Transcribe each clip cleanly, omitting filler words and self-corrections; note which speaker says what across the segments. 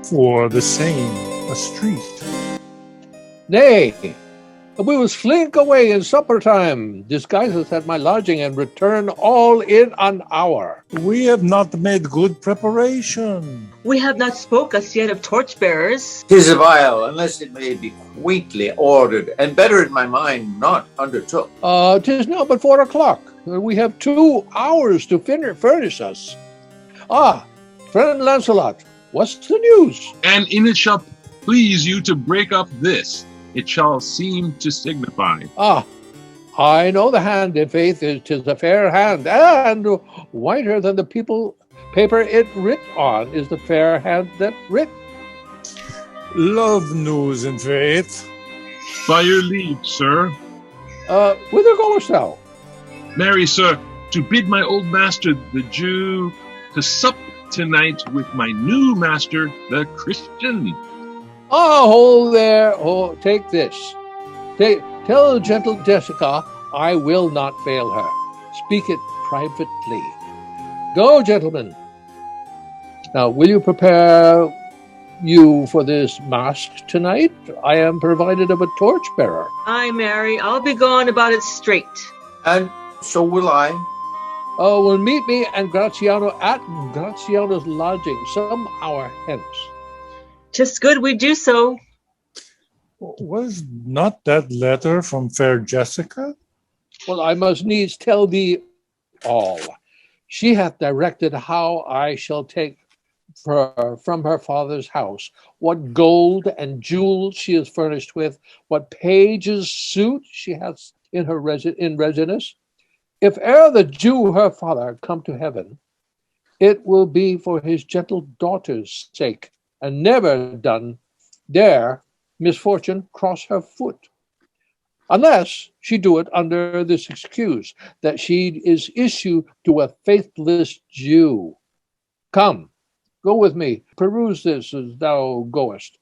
Speaker 1: For the same, a street.
Speaker 2: Nay, we will slink away in supper time, disguise us at my lodging, and return all in an hour.
Speaker 1: We have not made good preparation.
Speaker 3: We have not spoke as yet of torchbearers.
Speaker 4: 'Tis vile, unless it may be quaintly ordered, and better in my mind not undertook.
Speaker 2: 'Tis now but 4 o'clock. We have 2 hours to furnish us. Friend Lancelot, what's the news?
Speaker 5: And in it shall please you to break up this. It shall seem to signify.
Speaker 2: I know the hand, in faith, 'tis a fair hand, and whiter than the paper it writ on is the fair hand that writ.
Speaker 1: Love news, in faith.
Speaker 5: By your leave, sir.
Speaker 2: Whither goest thou?
Speaker 5: Marry, sir, to bid my old master, the Jew, to sup tonight with my new master, the Christian.
Speaker 2: Hold there. Take this. Tell gentle Jessica I will not fail her. Speak it privately. Go, gentlemen. Now, will you prepare you for this masque tonight? I am provided of a torchbearer.
Speaker 3: Aye, Mary, I'll be gone about it straight.
Speaker 4: And so will I.
Speaker 2: Will meet me and Graziano at Graziano's lodging some hour hence.
Speaker 3: 'Tis good we do so.
Speaker 1: Was not that letter from fair Jessica?
Speaker 2: Well, I must needs tell thee all. She hath directed how I shall take her from her father's house, what gold and jewels she is furnished with, what page's suit she hath in her readiness. If e'er the Jew her father come to heaven, it will be for his gentle daughter's sake, and never dare misfortune cross her foot, unless she do it under this excuse, that she is issue to a faithless Jew. Come, go with me, peruse this as thou goest.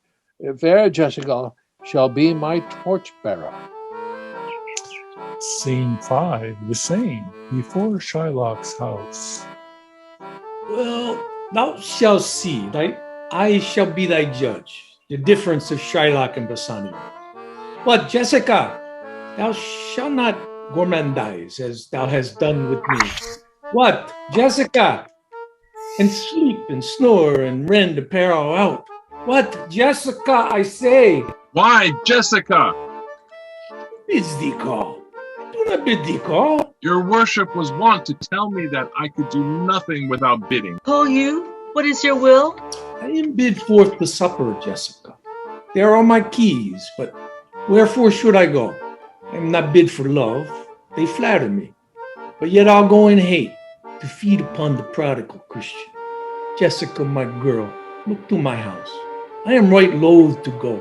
Speaker 2: Fair Jessica shall be my torchbearer.
Speaker 1: Scene 5, the same, before Shylock's house.
Speaker 6: Well, thou shalt see, I shall be thy judge, the difference of Shylock and Bassanio. But Jessica, thou shalt not gourmandize as thou hast done with me. What, Jessica? And sleep and snore and rend apparel out. What, Jessica, I say?
Speaker 5: Why, Jessica?
Speaker 6: Bids thee call. I do not bid thee call.
Speaker 5: Your worship was wont to tell me that I could do nothing without bidding.
Speaker 3: Call you? What is your will?
Speaker 6: I am bid forth to supper, Jessica. There are my keys, but wherefore should I go? I am not bid for love. They flatter me. But yet I'll go in hate to feed upon the prodigal Christian. Jessica, my girl, look to my house. I am right loath to go.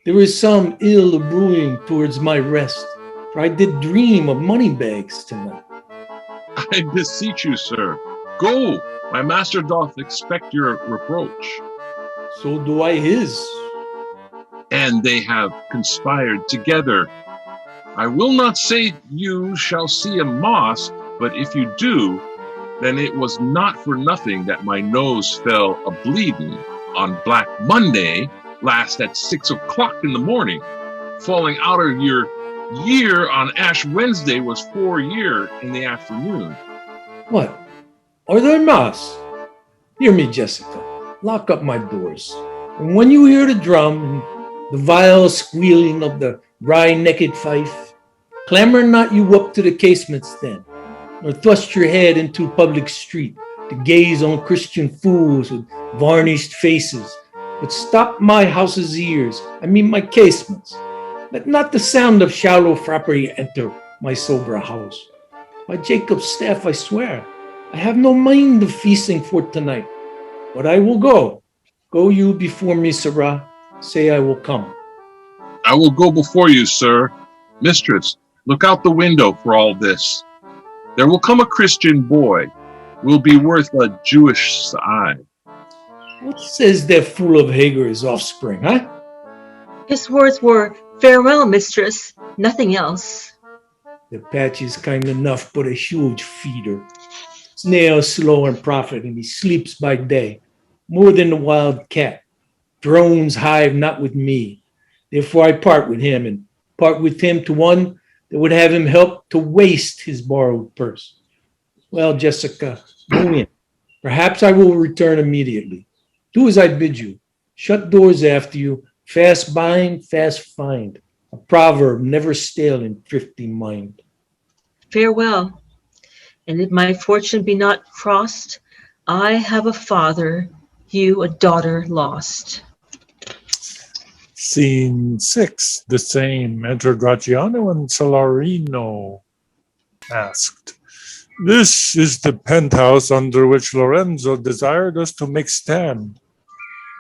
Speaker 6: There is some ill brewing towards my rest, for I did dream of money bags tonight.
Speaker 5: I beseech you, sir, go. My master doth expect your reproach.
Speaker 6: So do I his.
Speaker 5: And they have conspired together. I will not say you shall see a mosque, but if you do, then it was not for nothing that my nose fell a-bleeding on Black Monday last at 6 o'clock in the morning. Falling out of your year on Ash Wednesday was 4 year in the afternoon.
Speaker 6: What? Are there mass? Hear me, Jessica. Lock up my doors. And when you hear the drum and the vile squealing of the wry-necked fife, clamber not you up to the casements then, nor thrust your head into public street to gaze on Christian fools with varnished faces, but stop my house's ears, my casements. Let not the sound of shallow frappery enter my sober house. By Jacob's staff I swear, I have no mind of feasting for tonight, but I will go. Go you before me, sirrah. Say I will come.
Speaker 5: I will go before you, sir. Mistress, look out the window for all this. There will come a Christian boy. will be worth a Jewish eye.
Speaker 6: What says that fool of Hagar's offspring, huh?
Speaker 3: His words were, "Farewell, mistress," nothing else.
Speaker 6: The patch is kind enough, but a huge feeder. Snail's slow and profit, and he sleeps by day, more than the wild cat. Drones hive not with me. Therefore I part with him, and part with him to one that would have him help to waste his borrowed purse. Well, Jessica, go in. Perhaps I will return immediately. Do as I bid you. Shut doors after you. Fast bind, fast find. A proverb never stale in thrifty mind.
Speaker 3: Farewell. And if my fortune be not crossed, I have a father, you a daughter lost.
Speaker 1: Scene 6, the same. Enter Gratiano and Salarino. Asked, "This is the penthouse under which Lorenzo desired us to make stand.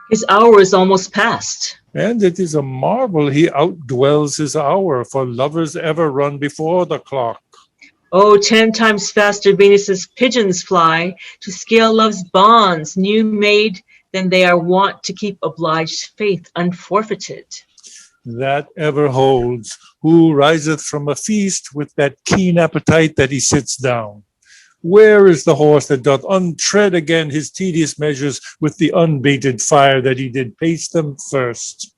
Speaker 3: His hour is almost past.
Speaker 1: And it is a marvel he outdwells his hour, for lovers ever run before the clock.
Speaker 3: Oh, 10 times faster Venus's pigeons fly to scale love's bonds, new made, than they are wont to keep obliged faith unforfeited.
Speaker 1: That ever holds, who riseth from a feast with that keen appetite that he sits down. Where is the horse that doth untread again his tedious measures with the unbated fire that he did pace them first?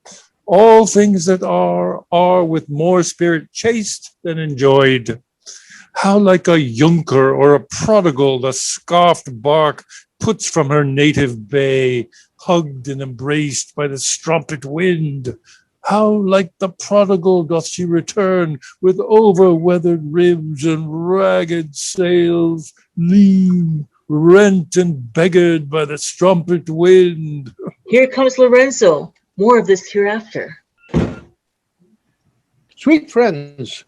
Speaker 1: All things that are with more spirit chased than enjoyed. How like a younker or a prodigal the scoffed bark puts from her native bay, hugged and embraced by the strumpet wind. How like the prodigal doth she return with over-weathered ribs and ragged sails, lean, rent and beggared by the strumpet wind."
Speaker 3: Here comes Lorenzo. More of this hereafter.
Speaker 2: Sweet friends,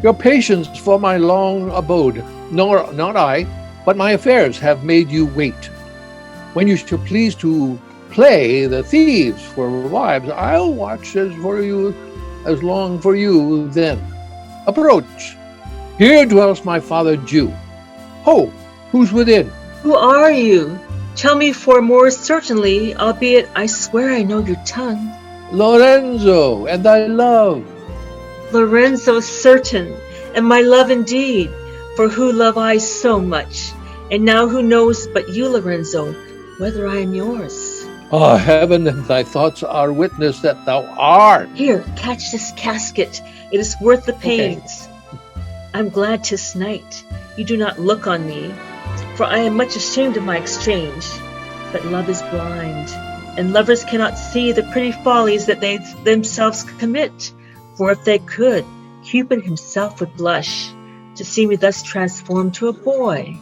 Speaker 2: your patience for my long abode, nor not I, but my affairs have made you wait. When you shall please to play the thieves for wives, I'll watch as long for you then. Approach. Here dwells my father Jew. Ho, who's within?
Speaker 3: Who are you? Tell me for more certainly, albeit I swear I know your tongue.
Speaker 2: Lorenzo, and thy love.
Speaker 3: Lorenzo certain, and my love indeed, for who love I so much, and now who knows but you, Lorenzo, whether I am yours?
Speaker 2: Ah, heaven and thy thoughts are witness that thou art.
Speaker 3: Here, catch this casket. It is worth the pains. I'm glad 'tis night. You do not look on me, for I am much ashamed of my exchange. But love is blind, and lovers cannot see the pretty follies that they themselves commit. For if they could, Cupid himself would blush to see me thus transformed to a boy.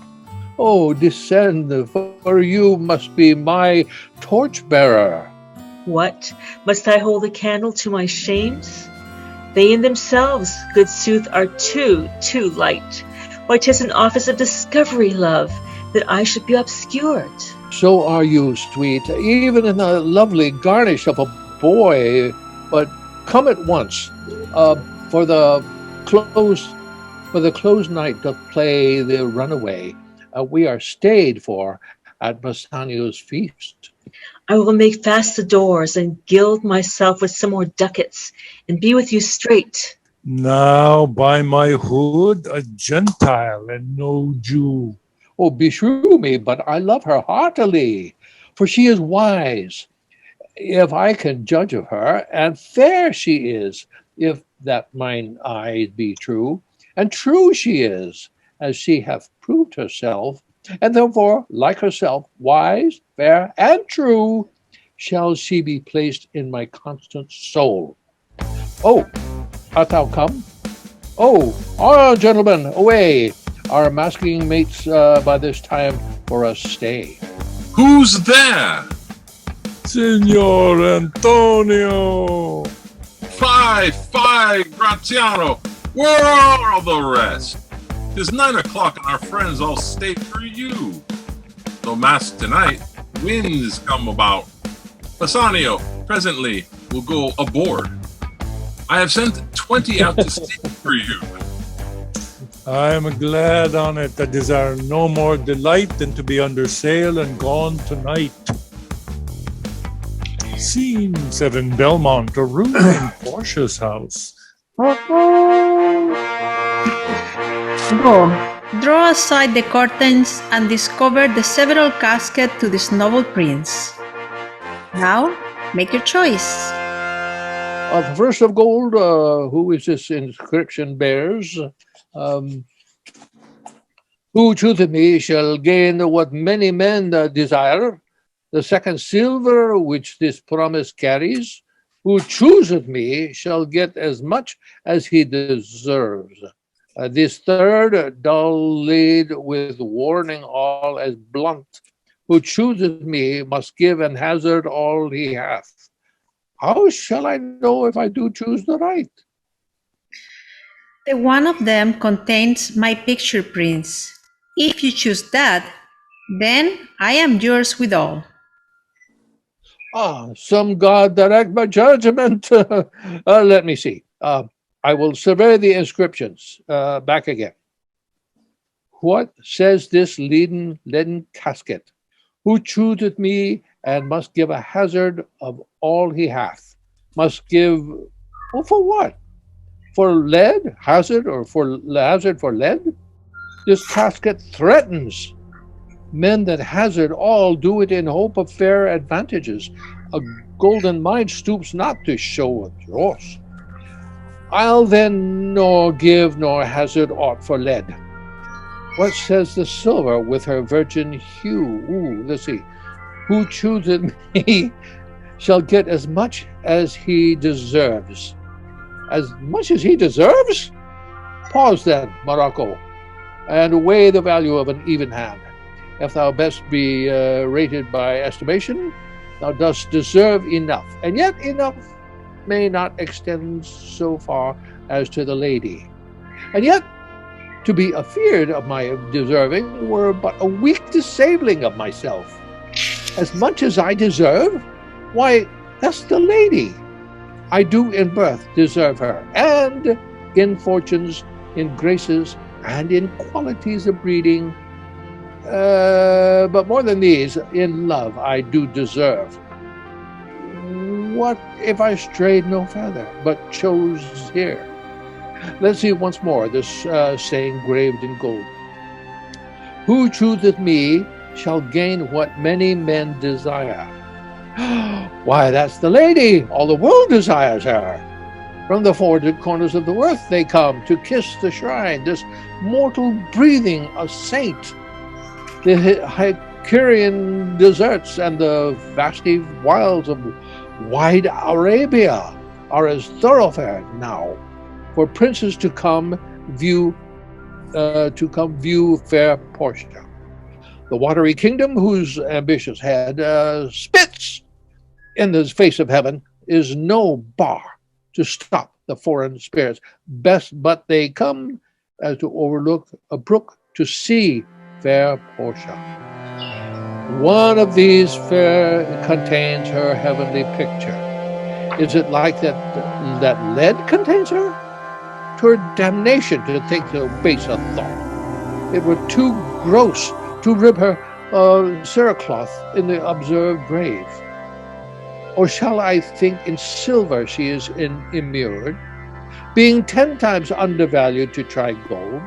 Speaker 2: Oh, descend, for you must be my torchbearer.
Speaker 3: What? Must I hold a candle to my shames? They in themselves, good sooth, are too light. Why, 'tis an office of discovery, love, that I should be obscured.
Speaker 2: So are you, sweet, even in the lovely garnish of a boy. But come at once, for the close night doth play the runaway. We are stayed for at Bassanio's feast.
Speaker 3: I will make fast the doors and gild myself with some more ducats and be with you straight.
Speaker 1: Now by my hood, a Gentile and no Jew.
Speaker 2: Oh, beshrew me, but I love her heartily, for she is wise, if I can judge of her, and fair she is, if that mine eyes be true, and true she is, as she hath proved herself, and therefore, like herself, wise, fair, and true, shall she be placed in my constant soul. Oh, art thou come? Oh, gentlemen, away! Our masking mates by this time for us stay.
Speaker 5: Who's there?
Speaker 1: Signor Antonio!
Speaker 5: Fie, Gratiano! Where are all the rest? 'Tis 9 o'clock and our friends all stay for you. Though mass tonight, winds come about. Bassanio, presently, will go aboard. I have sent 20 out to sea for you.
Speaker 1: I am glad on it. I desire no more delight than to be under sail and gone tonight. Scene 7, Belmont, a room in Portia's house.
Speaker 7: Go, draw aside the curtains and discover the several caskets to this noble prince. Now, make your choice.
Speaker 2: The first of gold, who is this inscription bears? Who chooseth me shall gain what many men desire. The second, silver, which this promise carries. Who chooseth me shall get as much as he deserves. This third, dull lead with warning all as blunt. Who chooseth me must give and hazard all he hath. How shall I know if I do choose the right?
Speaker 7: The one of them contains my picture, prince. If you choose that, then I am yours withal.
Speaker 2: Some God direct my judgment. Let me see. I will survey the inscriptions. Back again. What says this leaden casket? Who chooseth me and must give a hazard of all he hath? Must give, well, for what? For lead, hazard, or for hazard for lead? This casket threatens. Men that hazard all do it in hope of fair advantages. A golden mind stoops not to show a dross. I'll then nor give nor hazard aught for lead. What says the silver with her virgin hue? Let's see. Who chooseth me shall get as much as he deserves. As much as he deserves? Pause then, Morocco, and weigh the value of an even hand. If thou best be rated by estimation, thou dost deserve enough, and yet enough may not extend so far as to the lady. And yet, to be afeard of my deserving were but a weak disabling of myself. As much as I deserve, why, that's the lady. I do in birth deserve her, and in fortunes, in graces, and in qualities of breeding. But more than these, in love I do deserve. What if I strayed no further, but chose here? Let's see once more this saying graved in gold. Who chooseth me shall gain what many men desire. Why, that's the lady. All the world desires her. From the four corners of the earth they come to kiss the shrine, this mortal breathing a saint. The Hycurian deserts and the vasty wilds of wide Arabia are as thoroughfare now for princes to come view fair Portia. The watery kingdom, whose ambitious head spits in the face of heaven, is no bar to stop the foreign spirits. Best but they come as to overlook a brook to see fair Portia. One of these fair contains her heavenly picture. Is it like that lead contains her? 'Twere damnation to think so base a thought. It were too gross to rib her cerecloth in the observed grave. Or shall I think in silver she is immured, being 10 times undervalued to try gold?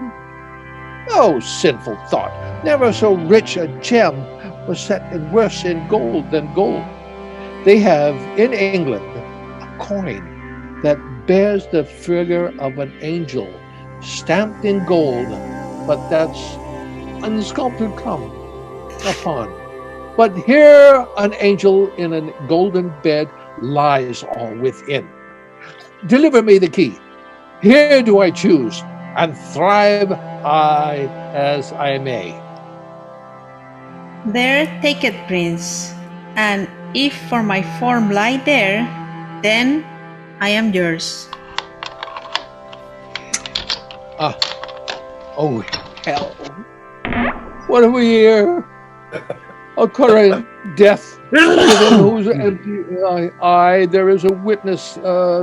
Speaker 2: Oh, sinful thought! Never so rich a gem was set in worse in gold than gold. They have in England a coin that bears the figure of an angel stamped in gold, but that's unsculpted come upon. But here an angel in a golden bed lies all within. Deliver me the key. Here do I choose, and thrive I as I may.
Speaker 7: There take it, prince, and if for my form lie there, then I am yours.
Speaker 2: Oh, hell. What have we here? A current death within whose empty eye there is a witness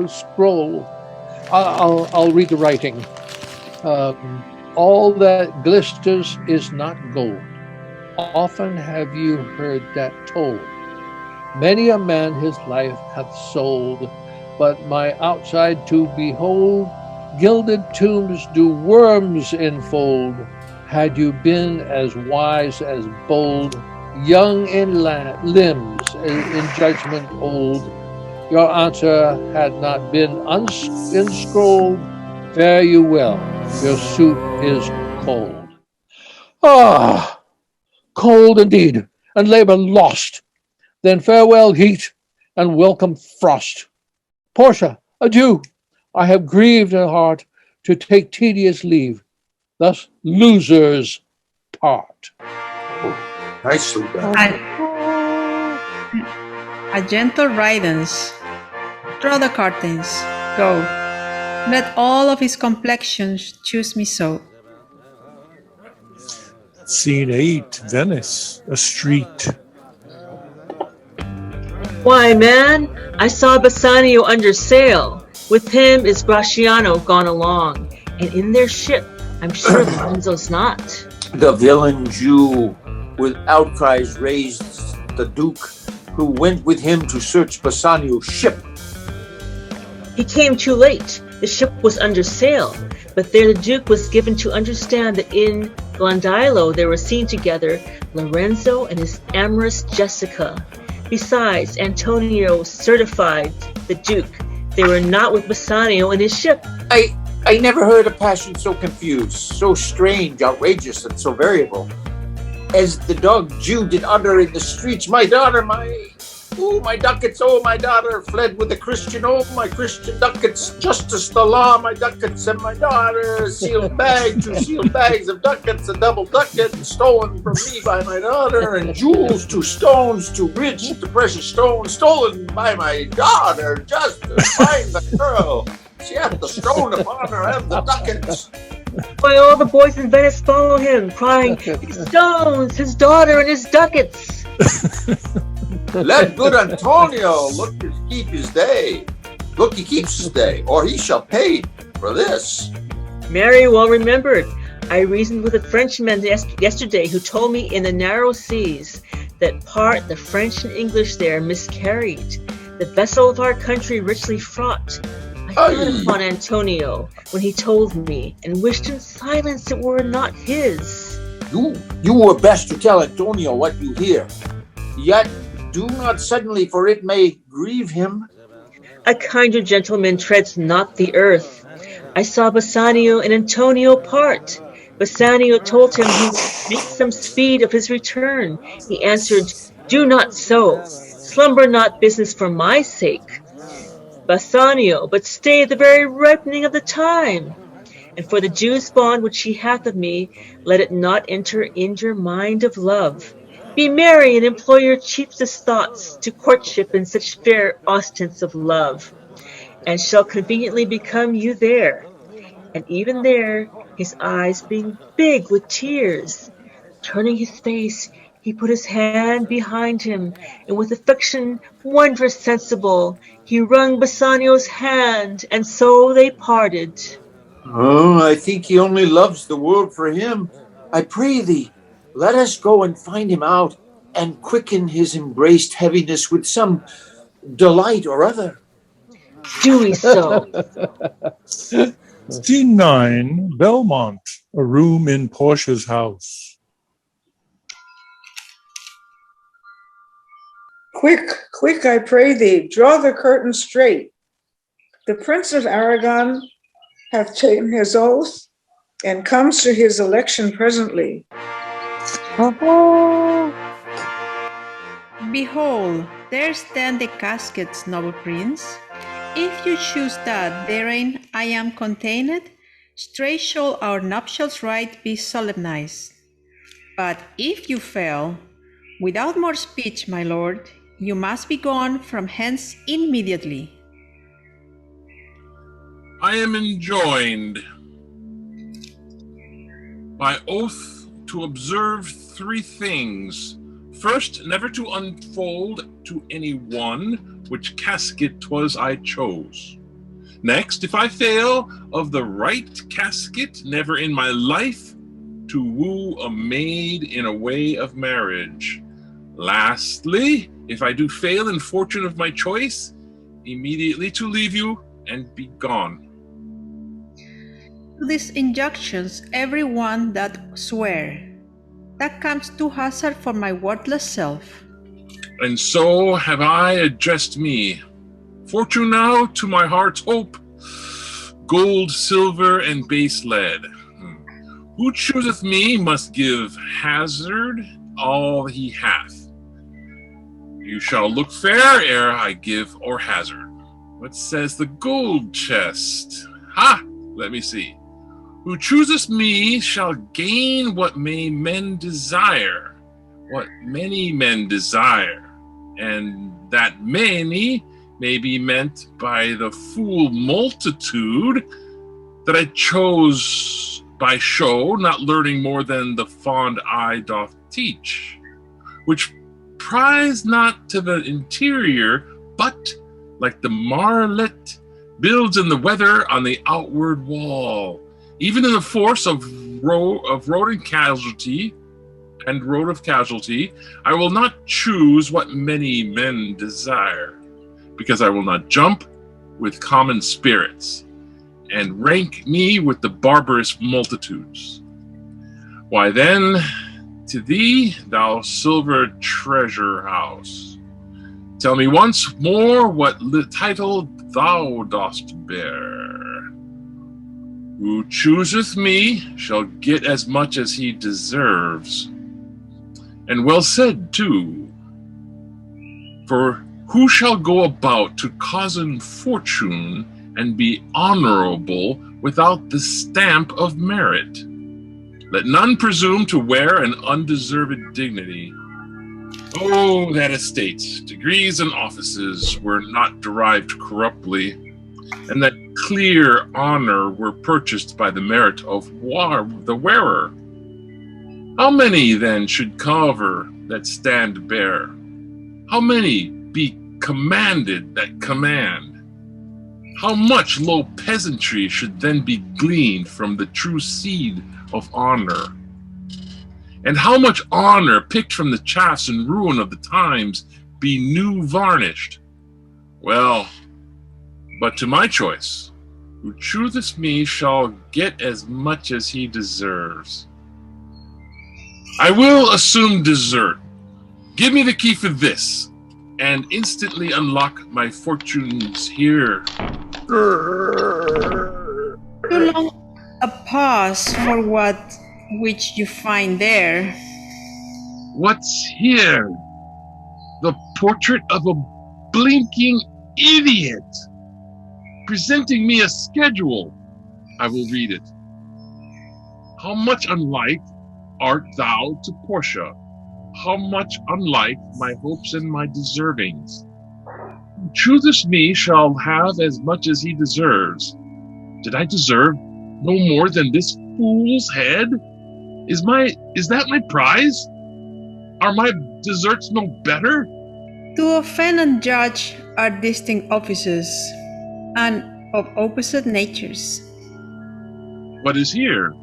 Speaker 2: scroll. I'll read the writing. all that glisters is not gold. Often have you heard that told. Many a man his life hath sold, but my outside to behold, gilded tombs do worms enfold. Had you been as wise as bold, young in limbs, in judgment old, your answer had not been enscrolled. Fare you well, your suit is cold. Ah, cold indeed, and labor lost. Then farewell heat, and welcome frost. Portia, adieu. I have grieved at heart to take tedious leave. Thus losers part.
Speaker 4: Nicely done.
Speaker 7: A gentle riddance. Draw the curtains. Go. Let all of his complexions choose me so.
Speaker 1: Scene 8, Venice, a street.
Speaker 3: Why, man, I saw Bassanio under sail. With him is Gratiano gone along, and in their ship, I'm sure Lorenzo's not.
Speaker 4: The villain Jew with outcries raised the Duke, who went with him to search Bassanio's ship.
Speaker 3: He came too late. The ship was under sail, but there the Duke was given to understand that in Blondilo they were seen together, Lorenzo and his amorous Jessica. Besides, Antonio certified the Duke they were not with Bassanio in his ship.
Speaker 4: I never heard a passion so confused, so strange, outrageous, and so variable. As the dog Jew did utter in the streets, my daughter, my ducats, oh, my daughter, fled with the Christian, oh, my Christian ducats, justice, the law, my ducats, and my daughter, sealed bag, 2 sealed bags of ducats, a double ducat, stolen from me by my daughter, and jewels, 2 stones, too rich, the precious stone, stolen by my daughter, justice, find the girl, she hath the stone upon her and the ducats.
Speaker 3: Why, all the boys in Venice follow him, crying, his stones, his daughter, and his ducats.
Speaker 4: Let good Antonio keep his day. Look, he keeps his day, or he shall pay for this.
Speaker 3: Mary well remembered. I reasoned with a Frenchman yesterday who told me in the narrow seas that part the French and English there miscarried, the vessel of our country richly fraught. I thought upon Antonio when he told me, and wished in silence it were not his.
Speaker 4: You were best to tell Antonio what you hear. Yet do not suddenly, for it may grieve him.
Speaker 3: A kinder gentleman treads not the earth. I saw Bassanio and Antonio part. Bassanio told him he would make some speed of his return. He answered, do not so. Slumber not business for my sake. Bassanio, but stay the very ripening of the time. And for the Jew's bond which he hath of me, let it not enter in your mind of love. Be merry and employ your chiefest thoughts to courtship in such fair ostents of love, and shall conveniently become you there. And even there, his eyes being big with tears, turning his face, he put his hand behind him, and with affection wondrous sensible, he wrung Bassanio's hand, and so they parted.
Speaker 4: Oh, I think he only loves the world for him. I pray thee, let us go and find him out, and quicken his embraced heaviness with some delight or other.
Speaker 3: Do we so?
Speaker 1: Scene 9, Belmont, a room in Portia's house.
Speaker 8: Quick, quick, I pray thee, draw the curtain straight. The Prince of Aragon hath taken his oath, and comes to his election presently.
Speaker 7: Behold, there stand the caskets, noble prince. If you choose that therein I am contained, straight shall our nuptials rite be solemnized. But if you fail, without more speech, my lord, you must be gone from hence immediately.
Speaker 5: I am enjoined by oath to observe 3 things. First, never to unfold to any one which casket 'twas I chose. Next, if I fail of the right casket, never in my life to woo a maid in a way of marriage. Lastly, if I do fail in fortune of my choice, immediately to leave you and be gone.
Speaker 7: To these injunctions, every one that swear, that comes to hazard for my worthless self.
Speaker 5: And so have I addressed me. Fortune now to my heart's hope, gold, silver, and base lead. Who chooseth me must give hazard all he hath. You shall look fair ere I give or hazard. What says the gold chest? Ha! Let me see. Who chooseth me shall gain what may men desire, what many men desire, and that many may be meant by the fool multitude that I chose by show, not learning more than the fond eye doth teach, which prize not to the interior, but like the marlet builds in the weather on the outward wall, even in the force of road of casualty, I will not choose what many men desire, because I will not jump with common spirits, and rank me with the barbarous multitudes. Why then, to thee, thou silver treasure house, tell me once more what title thou dost bear. Who chooseth me shall get as much as he deserves. And well said, too. For who shall go about to cozen fortune and be honorable without the stamp of merit? Let none presume to wear an undeserved dignity. Oh, that estates, degrees, and offices were not derived corruptly, and that clear honor were purchased by the merit of the wearer. How many then should cover that stand bare? How many be commanded that command? How much low peasantry should then be gleaned from the true seed of honor? And how much honor picked from the chaffs and ruin of the times be new varnished? Well, but to my choice, who chooseth me shall get as much as he deserves. I will assume desert. Give me the key for this, and instantly unlock my fortunes here.
Speaker 7: Too long a pause for which you find there.
Speaker 5: What's here? The portrait of a blinking idiot, presenting me a schedule. I will read it. How much unlike art thou to Portia? How much unlike my hopes and my deservings? Who chooseth me shall have as much as he deserves. Did I deserve no more than this fool's head? Is that my prize? Are my deserts no better?
Speaker 7: To offend and judge are distinct offices, and of opposite natures.
Speaker 5: What is here?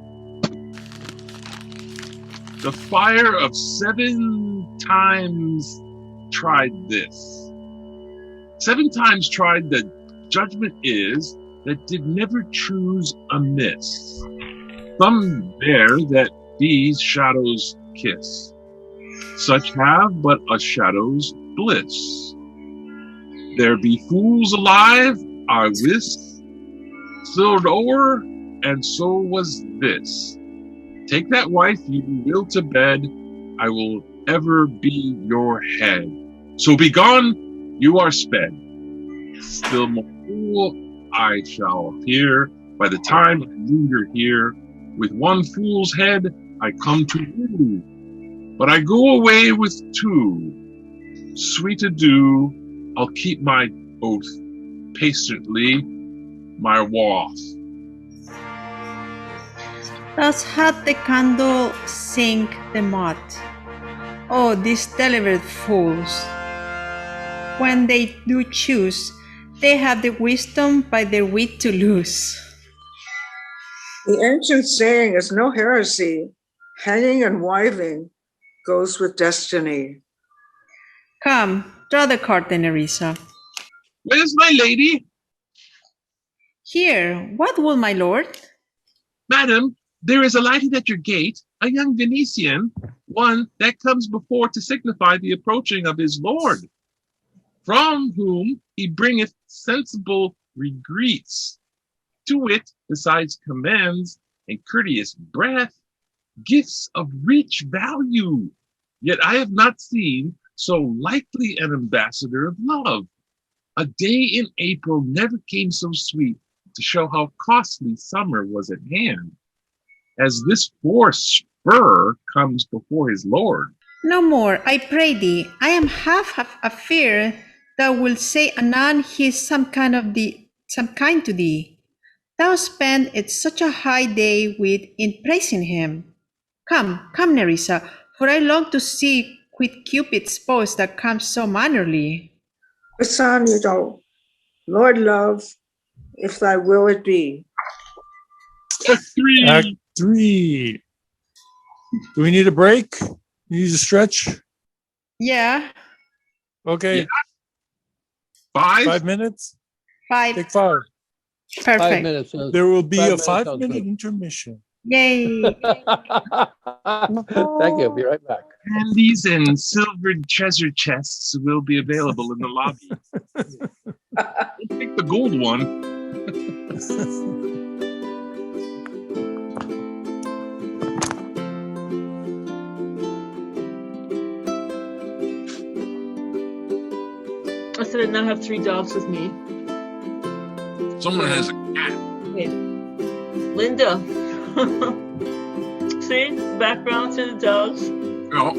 Speaker 5: The fire of 7 times tried this. 7 times tried the judgment is that did never choose amiss. Some there that these shadows kiss. Such have but a shadow's bliss. There be fools alive, I wis, slid o'er, and so was this. Take that wife you will to bed, I will ever be your head. So be gone, you are sped. Still more fool I shall appear, by the time I linger here. With one fool's head I come to you, but I go away with 2. Sweet adieu, I'll keep my oath, patiently my wath.
Speaker 7: Thus hath the candle sink the moth. Oh, these deliberate fools! When they do choose, They have the wisdom by their wit to lose.
Speaker 8: The ancient saying is no heresy. Hanging and wiving goes with destiny.
Speaker 7: Come, draw the curtain, Nerissa.
Speaker 5: Where's my lady?
Speaker 7: Here, what will my lord?
Speaker 5: Madam, there is alighted at your gate a young Venetian, one that comes before to signify the approaching of his lord, from whom he bringeth sensible regreets, to wit, besides commands and courteous breath, gifts of rich value. Yet I have not seen so likely an ambassador of love. A day in April never came so sweet to show how costly summer was at hand, as this poor spur comes before his lord.
Speaker 7: No more, I pray thee. I am half afeard thou wilt say anon he is some kind to thee. Thou spend it such a high day in praising him. Come, Nerissa, for I long to see quit Cupid's spouse that comes so mannerly.
Speaker 8: Bassanio, Lord love, if thy will it be.
Speaker 1: Act 3. Do we need a break? You need to stretch?
Speaker 7: Yeah.
Speaker 1: Okay.
Speaker 5: Yeah. 5?
Speaker 1: 5 minutes?
Speaker 7: 5.
Speaker 1: Take 5.
Speaker 7: Perfect.
Speaker 2: 5 minutes.
Speaker 1: There will be a
Speaker 2: 5 minutes
Speaker 1: 5-minute intermission.
Speaker 7: Yay.
Speaker 2: Thank you. Be right back.
Speaker 5: Candies and silvered treasure chests will be available in the lobby. Take the gold one.
Speaker 3: I said I now have 3 dogs with me.
Speaker 5: Someone has a cat.
Speaker 3: Wait. Linda. See? Background to the dogs.
Speaker 5: Oh.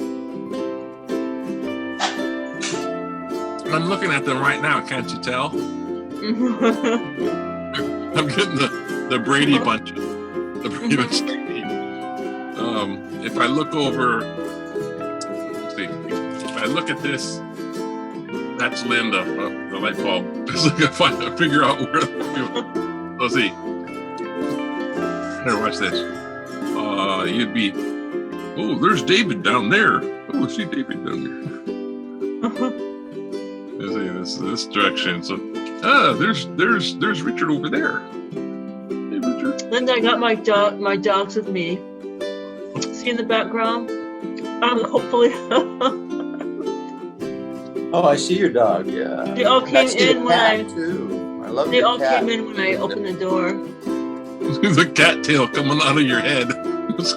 Speaker 5: I'm looking at them right now, can't you tell? I'm getting the Brady Bunch. The Brady Bunch technique. If I look over, let's see. If I look at this, that's Linda. The light bulb. Just like I figure out where. Let's see. Here, watch this. You'd be. Oh, there's David down there. Oh, see David down there. Let's see this direction. So, there's Richard over there. Hey, Richard.
Speaker 3: Linda, I got my dogs with me. See in the background? Hopefully.
Speaker 4: Oh, I see your dog. Yeah.
Speaker 3: They all came
Speaker 4: That's
Speaker 3: in
Speaker 4: your
Speaker 3: when
Speaker 4: cat, too. I love
Speaker 3: They
Speaker 4: your
Speaker 3: all
Speaker 4: cat.
Speaker 3: came in when I opened the door.
Speaker 5: The cattail coming out of your head.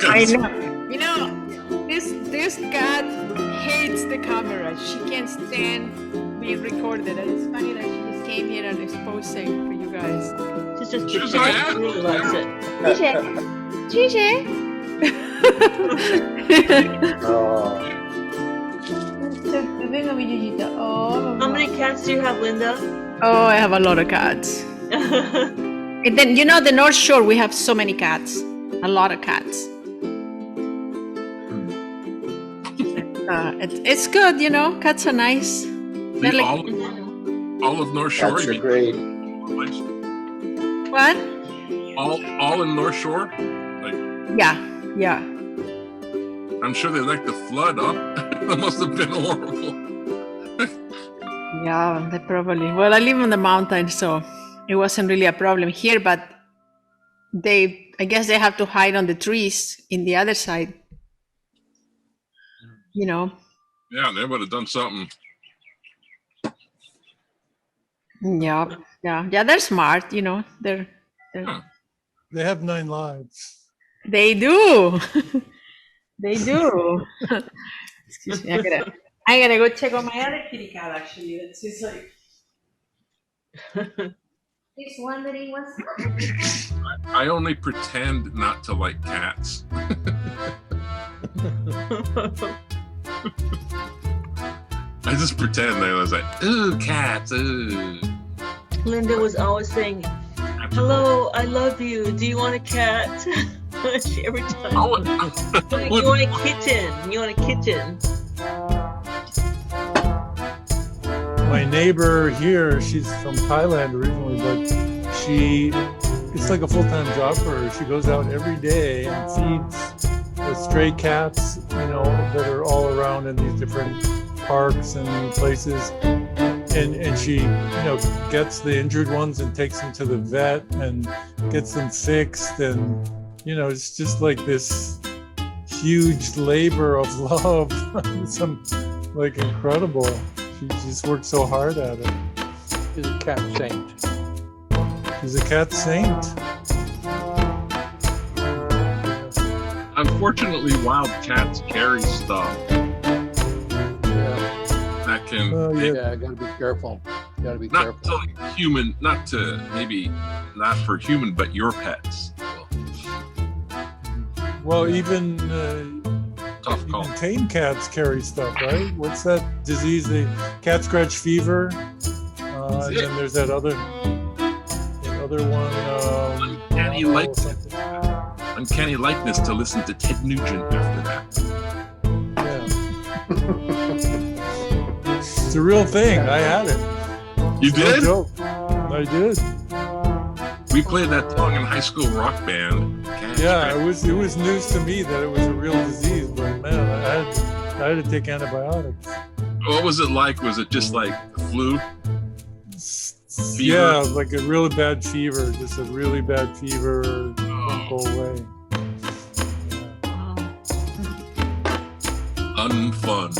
Speaker 7: I know. You know, this cat hates the camera. She can't stand being recorded. And it's funny that she just came here and is posing for you guys.
Speaker 3: She's just
Speaker 5: She's
Speaker 3: she
Speaker 5: like,
Speaker 3: really likes it.
Speaker 7: Gigi.
Speaker 4: Oh.
Speaker 3: How many cats do you have, Linda?
Speaker 7: Oh, I have a lot of cats. And then, you know, the North Shore, we have so many cats. A lot of cats. It's good, you know. Cats are nice. They're like,
Speaker 5: all of North Shore.
Speaker 4: Cats
Speaker 5: you
Speaker 4: are
Speaker 5: mean?
Speaker 4: great.
Speaker 7: what?
Speaker 5: All in North Shore? Like,
Speaker 7: Yeah.
Speaker 5: I'm sure they like the flood up. That must have been horrible.
Speaker 7: Yeah, they probably. Well, I live on the mountain, so it wasn't really a problem here, but I guess they have to hide on the trees in the other side. You know.
Speaker 5: Yeah, they would have done something.
Speaker 7: Yeah. They're smart, you know. They
Speaker 1: have 9 lives.
Speaker 7: They do. They do. Excuse me. I gotta go check on my other kitty cat. Actually, it's like. He's wondering what's happening.
Speaker 5: I only pretend not to like cats. I just pretend. I was like, ooh, cats, ooh.
Speaker 3: Linda was always saying, "Hello, I love you. Do you want a cat?" Every time. You want a kitten. You want a kitten.
Speaker 1: my neighbor here, she's from Thailand originally, but it's like a full-time job for her. She goes out every day and feeds the stray cats, that are all around in these different parks and places. And she, gets the injured ones and takes them to the vet and gets them fixed. And, it's just like this huge labor of love. It's incredible. She just works so hard at it.
Speaker 2: She's a cat saint.
Speaker 1: She's a cat saint.
Speaker 5: Unfortunately, wild cats carry stuff
Speaker 2: Yeah,
Speaker 5: that can
Speaker 2: yeah, gotta be careful. Gotta be
Speaker 5: not
Speaker 2: careful.
Speaker 5: to human, not for human, but your pets.
Speaker 1: Well, even
Speaker 5: Tough call.
Speaker 1: even tame cats carry stuff, right? What's that disease? The cat scratch fever. And then there's that other one.
Speaker 5: Uncanny
Speaker 1: mahalo
Speaker 5: like-
Speaker 1: or something.
Speaker 5: Uncanny likeness to listen to Ted Nugent after that.
Speaker 1: Yeah. It's a real thing. I had it.
Speaker 5: You
Speaker 1: No
Speaker 5: did?
Speaker 1: joke. I did.
Speaker 5: We played that song in high school rock band.
Speaker 1: Yeah, it was news to me that it was a real disease, but man, I had to take antibiotics.
Speaker 5: What was it like? Was it just like the flu? Fever?
Speaker 1: Yeah, like a really bad fever, just a really bad fever. Won't go away.
Speaker 5: Unfun.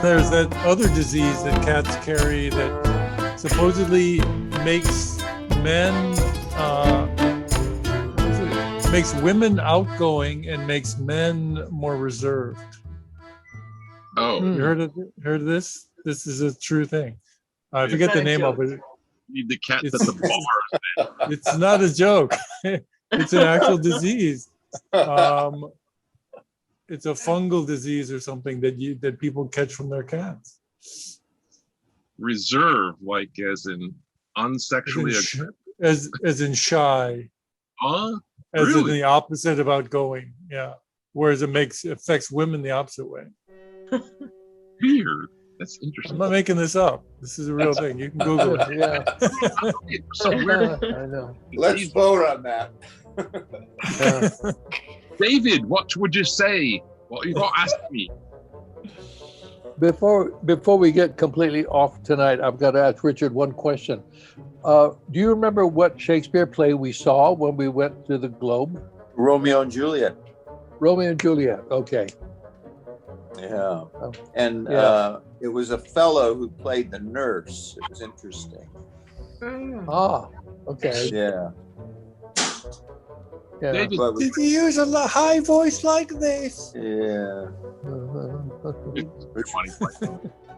Speaker 1: There's that other disease that cats carry that supposedly makes men, makes women outgoing and makes men more reserved.
Speaker 5: Oh,
Speaker 1: You heard of this? This is a true thing. I forget
Speaker 3: not
Speaker 1: the
Speaker 3: a
Speaker 1: name of
Speaker 3: joke.
Speaker 1: it.
Speaker 5: need the cat at
Speaker 1: It's-
Speaker 5: the bar.
Speaker 1: It's not a joke. It's an actual disease. It's a fungal disease or something that people catch from their cats.
Speaker 5: Reserve, like as in unsexually.
Speaker 1: As in shy, as in
Speaker 5: Really?
Speaker 1: the opposite of outgoing. Yeah. Whereas it affects women the opposite way.
Speaker 5: Weird. That's
Speaker 1: I'm
Speaker 5: interesting.
Speaker 1: not making this up. This is a real thing. You can Google it.
Speaker 2: Yeah,
Speaker 5: Some weird
Speaker 2: I know.
Speaker 4: Let's vote on that.
Speaker 2: Yeah.
Speaker 5: David, what would you say? Well, you don't ask me.
Speaker 2: Before we get completely off tonight, I've got to ask Richard one question. Do you remember what Shakespeare play we saw when we went to the Globe?
Speaker 4: Romeo and Juliet.
Speaker 2: Romeo and Juliet. Okay.
Speaker 4: Yeah. And
Speaker 2: Yeah.
Speaker 4: it was a fellow who played the nurse. It was interesting.
Speaker 2: Ah. Okay.
Speaker 4: Yeah.
Speaker 2: Yeah.
Speaker 5: David,
Speaker 4: But
Speaker 1: Did you use a high voice like this?
Speaker 4: yeah.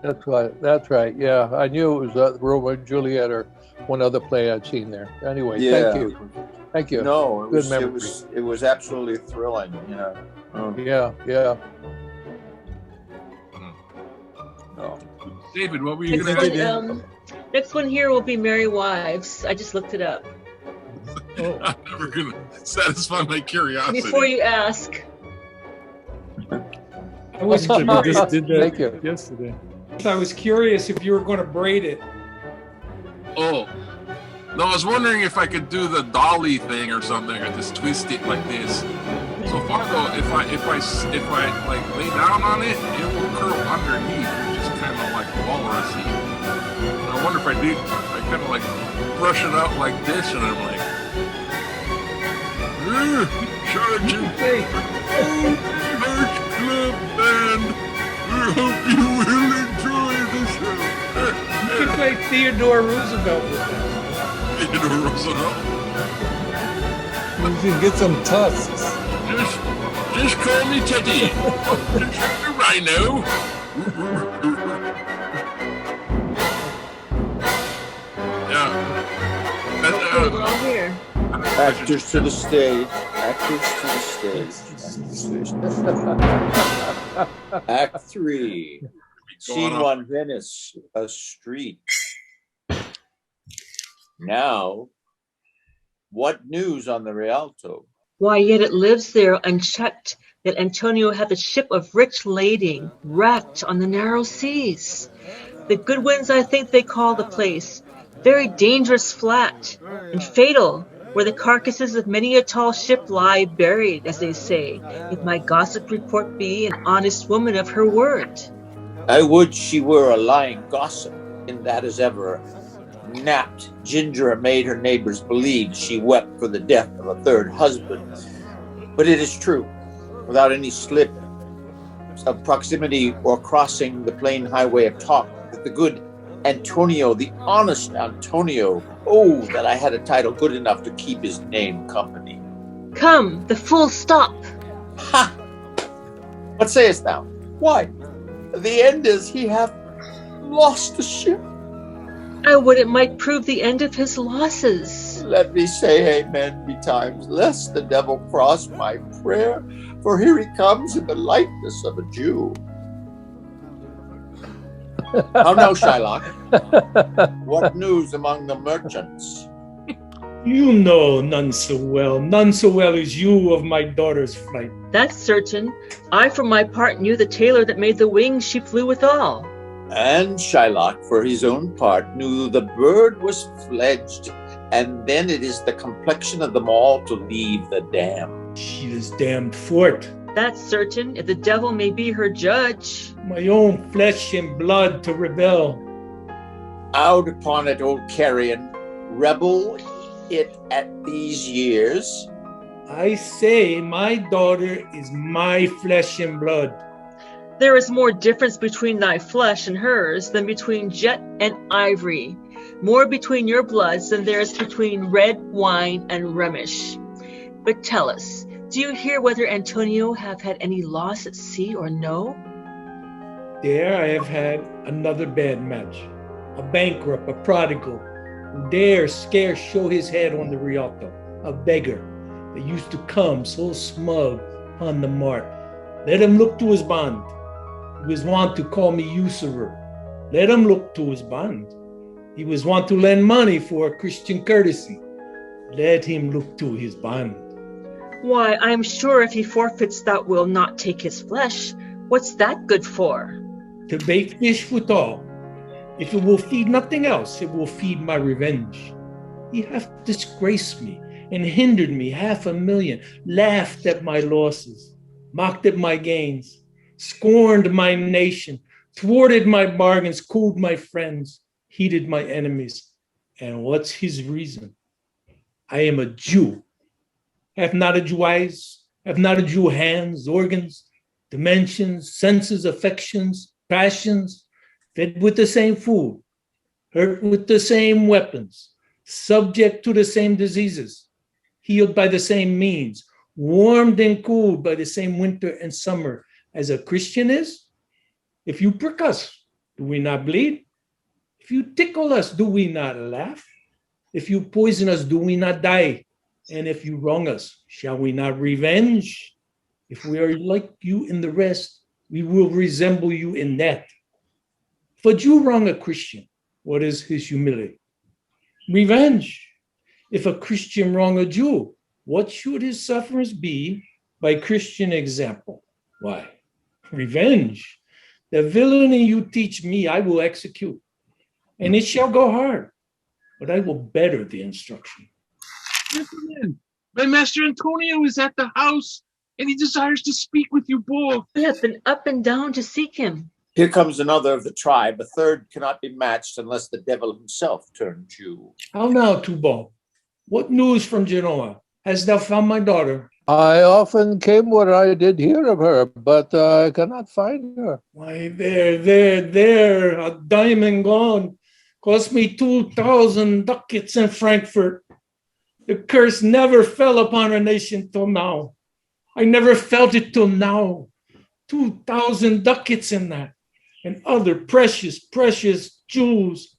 Speaker 2: That's right. That's right. Yeah, I knew it was Romeo and Juliet or one other play I'd seen there. Anyway,
Speaker 4: Yeah.
Speaker 2: thank you. Thank you.
Speaker 4: No,
Speaker 2: Good
Speaker 4: it
Speaker 2: memory.
Speaker 4: was absolutely thrilling. Yeah.
Speaker 2: Yeah. Yeah.
Speaker 4: Oh.
Speaker 5: David, what were you
Speaker 3: Next
Speaker 5: going to ask?
Speaker 3: one, next one here will be Merry Wives. I just looked it up.
Speaker 5: I'm never going to satisfy my curiosity.
Speaker 3: Before you ask,
Speaker 6: I was
Speaker 1: We just did
Speaker 2: Thank
Speaker 1: that
Speaker 2: you.
Speaker 1: yesterday.
Speaker 6: I was curious if you were going to braid it.
Speaker 5: Oh, no, I was wondering if I could do the dolly thing or something, or just twist it like this. So far though, if I like lay down on it, it will curl underneath. It's just kind of like walrusy. I wonder if I kind of like brush it out like this, and I'm like, Sergeant, Arch Club Band. I hope you will enjoy the show.
Speaker 6: You could play Theodore Roosevelt with that.
Speaker 5: Theodore Roosevelt.
Speaker 1: You can get some tusks.
Speaker 5: Just call me Teddy. Rhino. Yeah.
Speaker 3: we're all here.
Speaker 4: Actors to the stage. Actors to the stage. Act 3. Scene 1, Venice, a street. Now, what news on the Rialto?
Speaker 3: Why, yet it lives there unchecked that Antonio hath a ship of rich lading wracked on the narrow seas. The Goodwins, I think they call the place. Very dangerous flat, and fatal, where the carcasses of many a tall ship lie buried, as they say, if my gossip report be an honest woman of her word.
Speaker 4: I would she were a lying gossip, in that as ever napped Ginger made her neighbors believe she wept for the death of a third husband. But it is true, without any slip of proximity or crossing the plain highway of talk, that the good Antonio, the honest Antonio, oh, that I had a title good enough to keep his name company.
Speaker 3: Come, the full stop.
Speaker 4: Ha! What sayest thou? Why, the end is he hath lost the ship.
Speaker 3: I would it might prove the end of his losses.
Speaker 4: Let me say amen betimes, lest the devil cross my prayer, for here he comes in the likeness of a Jew. How now, Shylock? What news among the merchants?
Speaker 6: You know none so well as you of my daughter's flight.
Speaker 3: That's certain. I for my part knew the tailor that made the wings she flew withal.
Speaker 4: And Shylock, for his own part, knew the bird was fledged, and then it is the complexion of them all to leave the dam.
Speaker 6: She is damned for't.
Speaker 3: That's certain, if the devil may be her judge.
Speaker 6: My own flesh and blood to rebel.
Speaker 4: Out upon it, old carrion, rebel it at these years.
Speaker 6: I say my daughter is my flesh and blood.
Speaker 3: There is more difference between thy flesh and hers than between jet and ivory, more between your bloods than there is between red wine and Rhenish. But tell us, do you hear whether Antonio have had any loss at sea or no?
Speaker 6: There I have had another bad match. A bankrupt, a prodigal, who dares scarce show his head on the Rialto, a beggar that used to come so smug upon the mart. Let him look to his bond. He was wont to call me usurer. Let him look to his bond. He was wont to lend money for a Christian courtesy. Let him look to his bond.
Speaker 3: Why, I am sure if he forfeits thou wilt not take his flesh. What's that good for?
Speaker 6: To bake fish withal. If it will feed nothing else, it will feed my revenge. He hath disgraced me and hindered me 500,000, laughed at my losses, mocked at my gains, scorned my nation, thwarted my bargains, cooled my friends, heated my enemies. And what's his reason? I am a Jew. Have not a Jew eyes? Have not a Jew hands, organs, dimensions, senses, affections, passions, fed with the same food, hurt with the same weapons, subject to the same diseases, healed by the same means, warmed and cooled by the same winter and summer as a Christian is? If you prick us, do we not bleed? If you tickle us, do we not laugh? If you poison us, do we not die? And if you wrong us, shall we not revenge? If we are like you in the rest, we will resemble you in that. If a Jew wrong a Christian, what is his humility? Revenge. If a Christian wrong a Jew, what should his sufferance be by Christian example? Why? Revenge. The villainy you teach me, I will execute, and it shall go hard, but I will better the instruction.
Speaker 5: Gentlemen, my master Antonio is at the house, and he desires to speak with you both.
Speaker 3: We have been up and down to seek him.
Speaker 4: Here comes another of the tribe. A third cannot be matched unless the devil himself turn Jew.
Speaker 6: How now, Tubal? What news from Genoa? Hast thou found my daughter?
Speaker 2: I often came where I did hear of her, but I cannot find her.
Speaker 6: Why, there, a diamond gone. Cost me 2,000 ducats in Frankfurt. The curse never fell upon our nation till now. I never felt it till now. 2,000 ducats in that, and other precious jewels.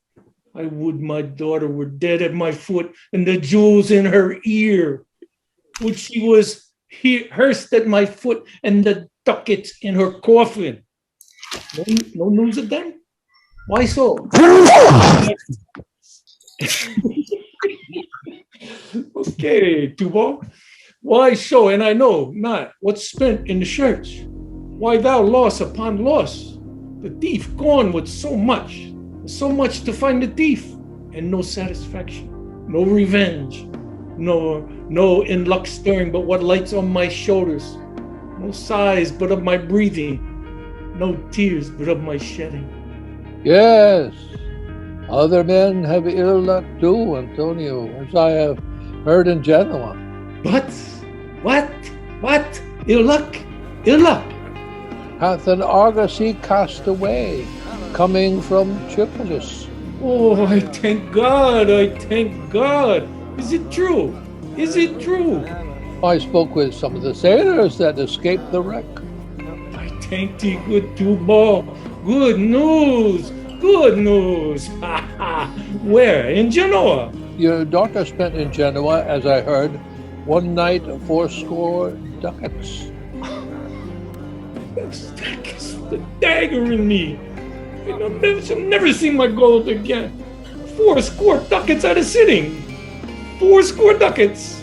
Speaker 6: I would my daughter were dead at my foot and the jewels in her ear. Would she was hearsed at my foot and the ducats in her coffin. No news of them? Why so? Okay, Tubal. Why so? And I know not what's spent in the church. Why thou loss upon loss? The thief gone with so much. So much to find the thief, and no satisfaction, no revenge, no in luck stirring but what lights on my shoulders, no sighs but of my breathing, no tears but of my shedding.
Speaker 2: Yes, other men have ill luck too, Antonio, as I have heard in Genoa.
Speaker 6: What? Ill luck? Ill luck?
Speaker 2: Hath an argosy cast away, coming from Tripolis.
Speaker 6: Oh, I thank God, Is it true?
Speaker 2: I spoke with some of the sailors that escaped the wreck.
Speaker 6: I thank thee, good Tubal. Good news. Where? In Genoa?
Speaker 2: Your daughter spent in Genoa, as I heard, one night 80 ducats.
Speaker 6: That's the dagger in me. I shall never see my gold again. 80 ducats at a sitting. 80 ducats.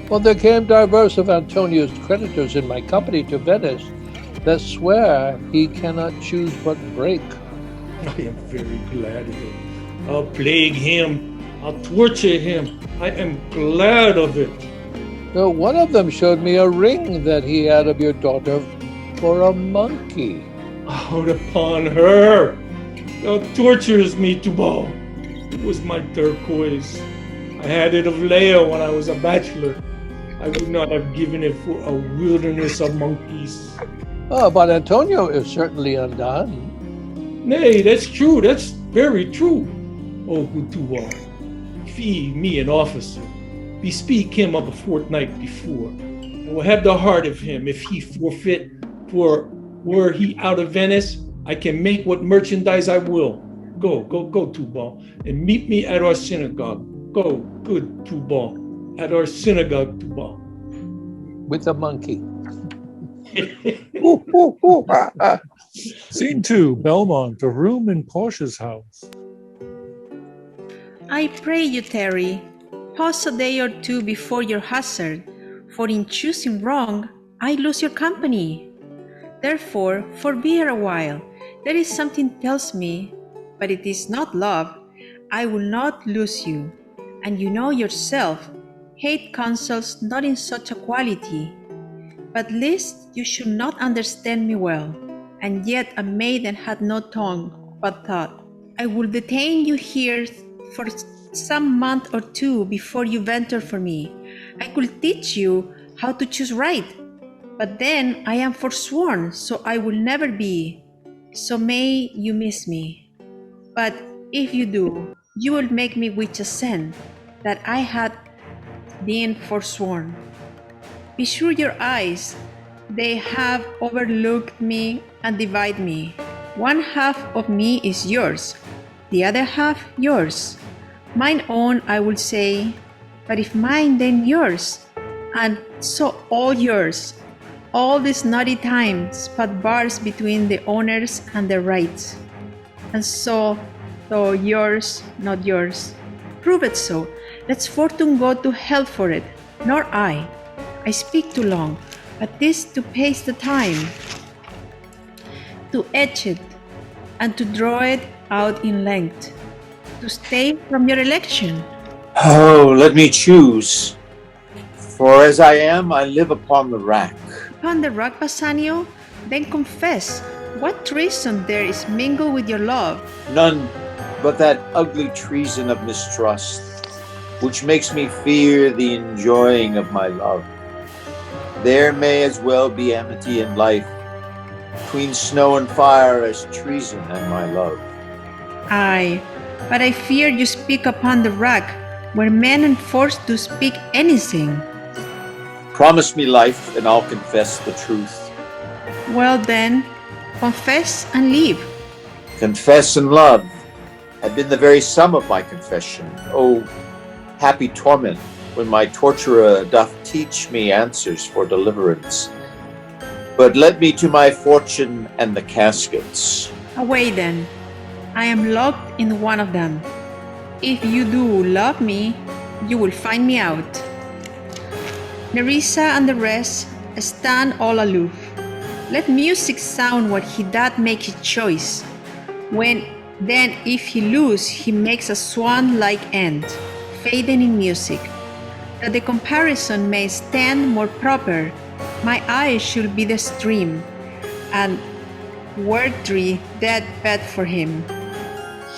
Speaker 2: Well, there came diverse of Antonio's creditors in my company to Venice that swear he cannot choose but break.
Speaker 6: I am very glad of it. I'll plague him. I'll torture him. I am glad of it.
Speaker 2: So one of them showed me a ring that he had of your daughter for a monkey.
Speaker 6: Out upon her. Thou tortures me, Tubal. It was my turquoise. I had it of Leia when I was a bachelor. I would not have given it for a wilderness of monkeys.
Speaker 2: Oh, but Antonio is certainly undone.
Speaker 6: Nay, that's true. That's very true. Oh, good Tubal. Fee me an officer. Bespeak him of a fortnight before. I will have the heart of him if he forfeit, for were he out of Venice, I can make what merchandise I will. Go, Tubal, and meet me at our synagogue. Go, good Tubal, at our synagogue, Tubal.
Speaker 2: With a monkey.
Speaker 1: Scene 2, Belmont, a room in Portia's house.
Speaker 7: I pray you, Terry, pause a day or two before your hazard, for in choosing wrong, I lose your company. Therefore, forbear a while. There is something tells me, but it is not love. I will not lose you. And you know yourself, hate counsels not in such a quality. But lest you should not understand me well, and yet a maiden had no tongue, but thought, I will detain you here for some month or two before you venture for me. I could teach you how to choose right, but then I am forsworn, so I will never be. So may you miss me. But if you do, you will make me wish a sin that I had been forsworn. Be sure your eyes, they have overlooked me and divide me. One half of me is yours, the other half yours. Mine own, I will say, but if mine, then yours, and so all yours. All these naughty times put bars between the owners and their rights. And so, though yours, not yours. Prove it so. Let's fortune go to hell for it, nor I. I speak too long, but this to pace the time, to etch it, and to draw it out in length, to stay from your election.
Speaker 4: Oh, let me choose. For as I am, I live upon the rack.
Speaker 7: Upon the rock, Bassanio? Then confess, what treason there is mingled with your love?
Speaker 4: None but that ugly treason of mistrust, which makes me fear the enjoying of my love. There may as well be amity in life, between snow and fire as treason and my love.
Speaker 7: Aye, but I fear you speak upon the rack, where men are forced to speak anything.
Speaker 4: Promise me life, and I'll confess the truth.
Speaker 7: Well then, confess and leave.
Speaker 4: Confess and love have been the very sum of my confession. Oh, happy torment, when my torturer doth teach me answers for deliverance. But let me to my fortune and the caskets.
Speaker 7: Away then, I am locked in one of them. If you do love me, you will find me out. Nerissa and the rest stand all aloof. Let music sound what he doth make his choice. When Then if he lose, he makes a swan-like end, fading in music. That the comparison may stand more proper, my eyes should be the stream, and worthy deathbed for him.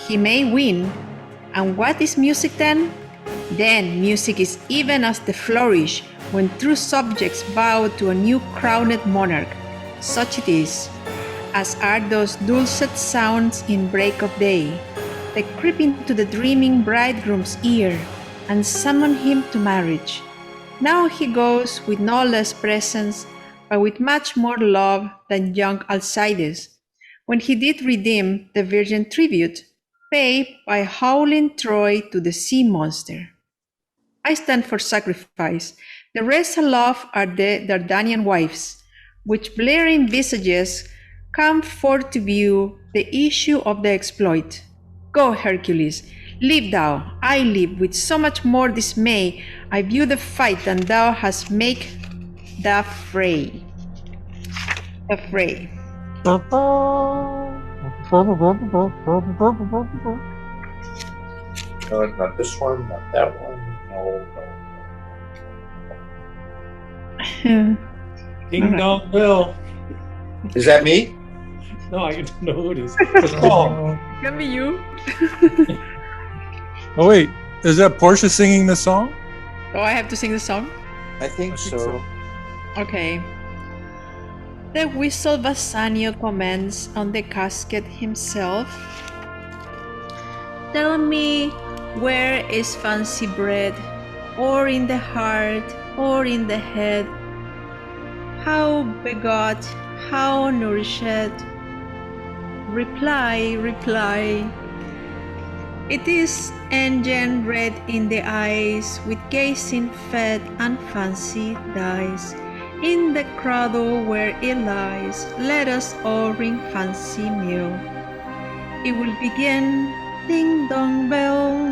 Speaker 7: He may win, and what is music then? Then music is even as the flourish when true subjects bow to a new crowned monarch. Such it is, as are those dulcet sounds in break of day, that creep into the dreaming bridegroom's ear and summon him to marriage. Now he goes with no less presence, but with much more love than young Alcides, when he did redeem the virgin tribute paid by howling Troy to the sea monster. I stand for sacrifice. The rest aloft are the Dardanian wives, which blaring visages come forth to view the issue of the exploit. Go, Hercules, live thou, I live, with so much more dismay I view the fight than thou hast make the fray. The fray.
Speaker 4: No, not this one, not that one. No, no.
Speaker 6: Ding dong bell.
Speaker 4: Is that me?
Speaker 6: No, I don't know who it is. It's a song.
Speaker 7: Can be you.
Speaker 1: Oh wait, is that Portia singing the song?
Speaker 7: Oh, I have to sing the song?
Speaker 4: I think so.
Speaker 7: Okay. The whistle Bassanio comments on the casket himself. Tell me, where is fancy bred, or in the heart, or in the head? How begot, how nourished? Reply, reply. It is engendered in the eyes, with gazing fed and fancy dies. In the cradle where it lies, let us all ring fancy meal. It will begin, ding dong bell,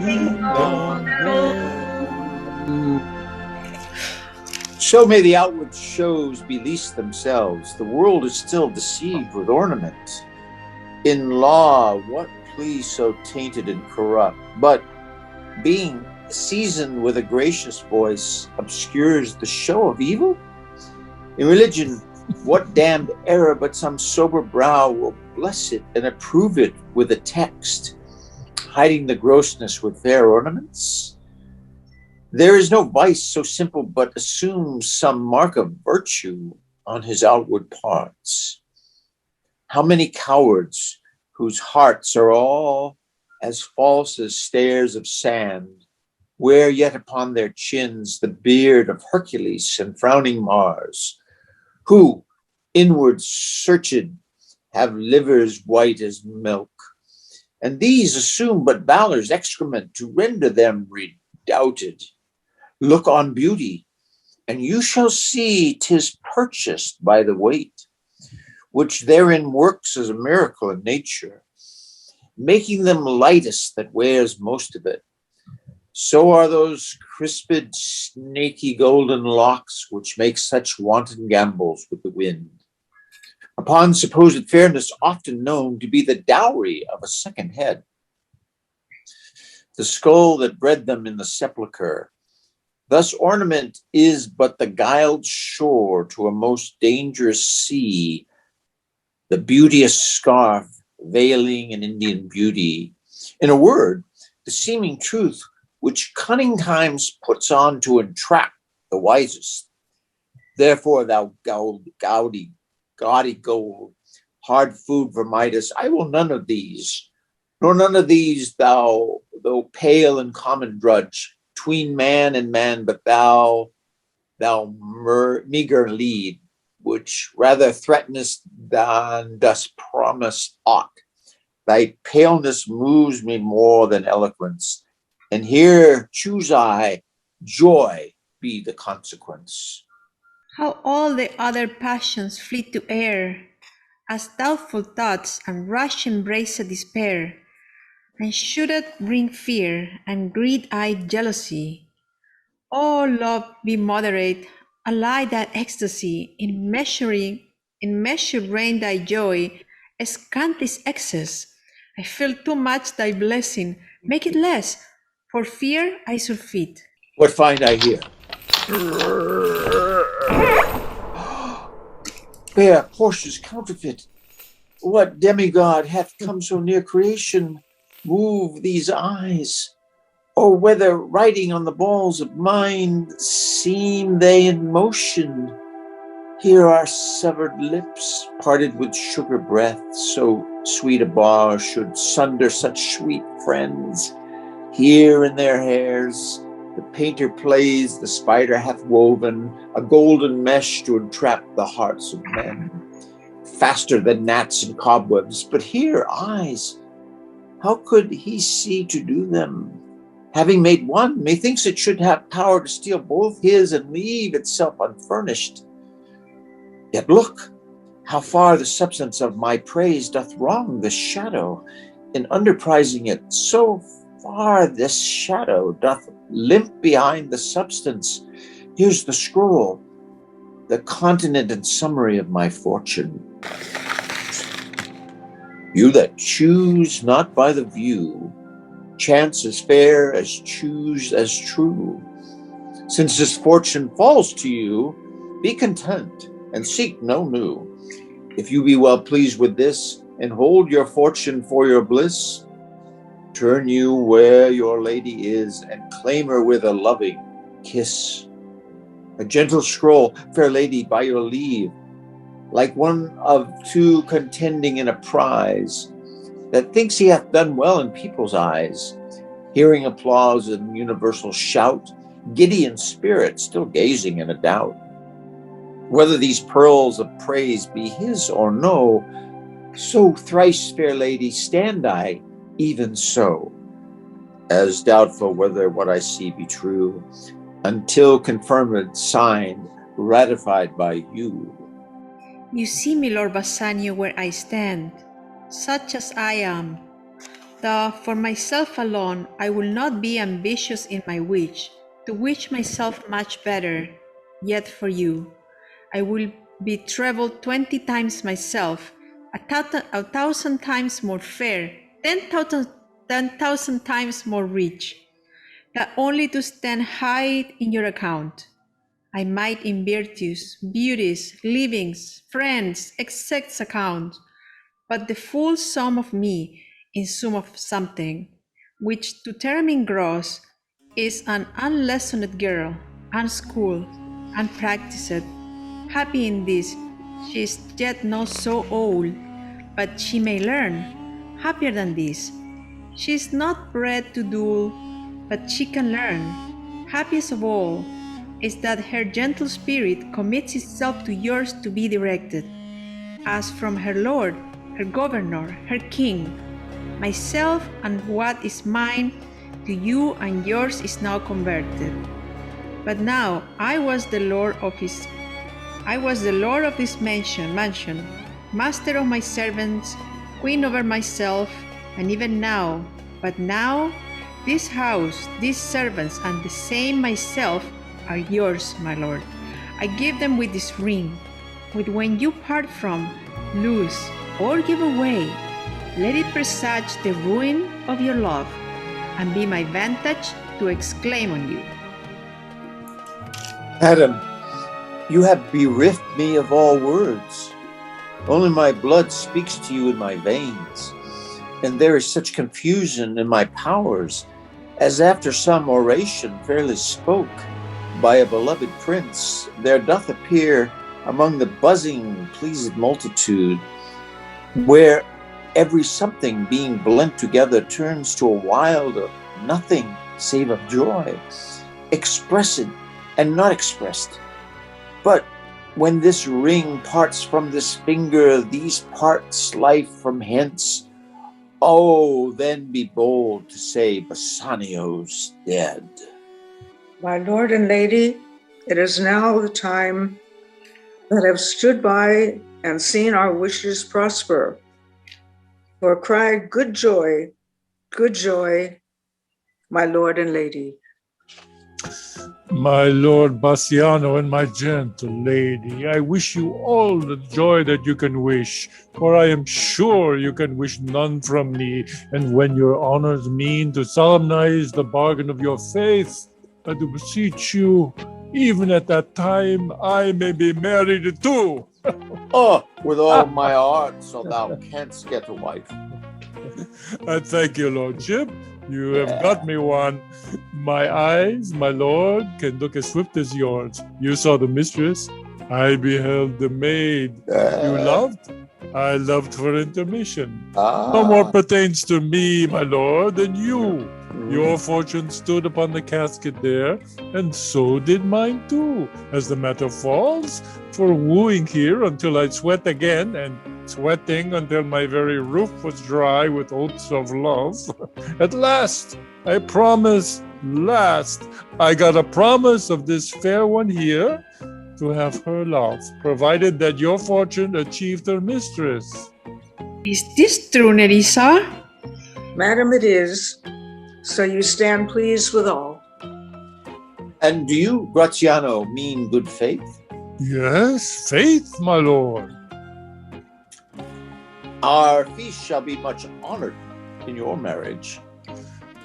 Speaker 7: ding dong bell.
Speaker 4: So may the outward shows belease themselves. The world is still deceived with ornament. In law, what plea so tainted and corrupt? But being seasoned with a gracious voice obscures the show of evil? In religion, what damned error but some sober brow will bless it and approve it with a text, hiding the grossness with fair ornaments? There is no vice so simple but assumes some mark of virtue on his outward parts. How many cowards whose hearts are all as false as stairs of sand, wear yet upon their chins the beard of Hercules and frowning Mars, who, inward searched, have livers white as milk, and these assume but valor's excrement to render them redoubted. Look on beauty, and you shall see 'tis purchased by the weight, which therein works as a miracle in nature, making them lightest that wears most of it. So are those crisped, snaky golden locks which make such wanton gambols with the wind, upon supposed fairness often known to be the dowry of a second head. The skull that bred them in the sepulchre. Thus ornament is but the guiled shore to a most dangerous sea, the beauteous scarf veiling an Indian beauty. In a word, the seeming truth which cunning times puts on to entrap the wisest. Therefore, thou gaudy gold, hard food for Midas, I will none of these, nor none of these thou, though pale and common drudge, tween man and man, but thou meager lead, which rather threatenest than dost promise aught. Thy paleness moves me more than eloquence, and here choose I, joy be the consequence.
Speaker 7: How all the other passions fleet to air, as doubtful thoughts and rush embrace a despair, and should it bring fear and greed-eyed jealousy. O love, be moderate, ally that ecstasy, in measure reign thy joy, scant is excess, I feel too much thy blessing. Make it less, for fear I surfeit.
Speaker 4: What find I here? Bear Portia's counterfeit. What demigod hath come so near creation? Move these eyes, or whether writing on the balls of mind seem they in motion. Here are severed lips, parted with sugar breath, so sweet a bar should sunder such sweet friends. Here in their hairs the painter plays, the spider hath woven a golden mesh to entrap the hearts of men, faster than gnats and cobwebs. But here eyes, how could he see to do them? Having made one, methinks it should have power to steal both his and leave itself unfurnished. Yet look, how far the substance of my praise doth wrong this shadow. In underprizing it, so far this shadow doth limp behind the substance. Here's the scroll, the continent and summary of my fortune. You that choose not by the view, chance as fair as choose as true. Since this fortune falls to you, be content and seek no new. If you be well pleased with this, and hold your fortune for your bliss, turn you where your lady is, and claim her with a loving kiss. A gentle scroll, fair lady, by your leave, like one of two contending in a prize, that thinks he hath done well in people's eyes, hearing applause and universal shout, giddy in spirit, still gazing in a doubt. Whether these pearls of praise be his or no, so thrice fair lady stand I, even so, as doubtful whether what I see be true, until confirmed, signed, ratified by you.
Speaker 7: You see, my Lord Bassanio, where I stand, such as I am. Though for myself alone I will not be ambitious in my wish, to wish myself much better, yet for you I will be trebled 20 times myself, a thousand times more fair, 10,000 times more rich, that only to stand high in your account. I might in virtues, beauties, livings, friends, exact account, but the full sum of me in sum of something, which to term gross is an unlessoned girl, unschooled, unpractised. Happy in this, she is yet not so old, but she may learn. Happier than this, she is not bred to duel, but she can learn. Happiest of all is that her gentle spirit commits itself to yours to be directed, as from her lord, her governor, her king. Myself and what is mine to you and yours is now converted. But now I was the lord of this mansion, master of my servants, queen over myself, and even now, but now, this house, these servants, and the same myself are yours, my lord. I give them with this ring, with when you part from, lose, or give away. Let it presage the ruin of your love, and be my vantage to exclaim on you.
Speaker 4: Madam, you have bereft me of all words. Only my blood speaks to you in my veins, and there is such confusion in my powers, as after some oration fairly spoke by a beloved prince, there doth appear among the buzzing pleased multitude, where every something being blent together turns to a wild of nothing save of joy, expressed and not expressed. But when this ring parts from this finger, these parts life from hence, oh, then be bold to say Bassanio's dead.
Speaker 8: My lord and lady, it is now the time that have stood by and seen our wishes prosper. For cry, good joy, my lord and lady.
Speaker 1: My Lord Bassiano and my gentle lady, I wish you all the joy that you can wish, for I am sure you can wish none from me. And when your honors mean to solemnize the bargain of your faith, I do beseech you, even at that time, I may be married too.
Speaker 4: Oh, with all my heart, so thou canst get a wife.
Speaker 1: I thank you, Lordship. You have got me one. My eyes, my lord, can look as swift as yours. You saw the mistress. I beheld the maid. You loved? I loved for intermission. No more pertains to me, my lord, than you. Your fortune stood upon the casket there, and so did mine too, as the matter falls, for wooing here until I sweat again, and sweating until my very roof was dry with oaths of love. At last, I promise, I got a promise of this fair one here to have her love, provided that your fortune achieved her mistress.
Speaker 7: Is this true, Nerissa?
Speaker 8: Madam, it is. So you stand pleased with all.
Speaker 4: And do you, Graziano, mean good faith?
Speaker 1: Yes, faith, my lord.
Speaker 4: Our feast shall be much honored in your marriage.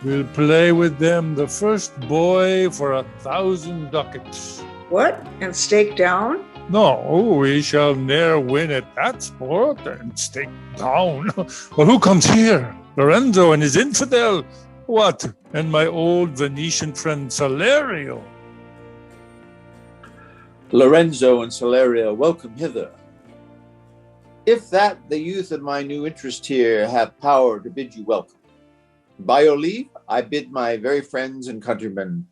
Speaker 1: We'll play with them the first boy for 1,000 ducats.
Speaker 8: What? And stake down?
Speaker 1: No, we shall ne'er win at that sport and stake down. But who comes here? Lorenzo and his infidel? What? And my old Venetian friend Salerio?
Speaker 4: Lorenzo and Salerio, welcome hither. If that the youth of my new interest here have power to bid you welcome. By your leave, I bid my very friends and countrymen,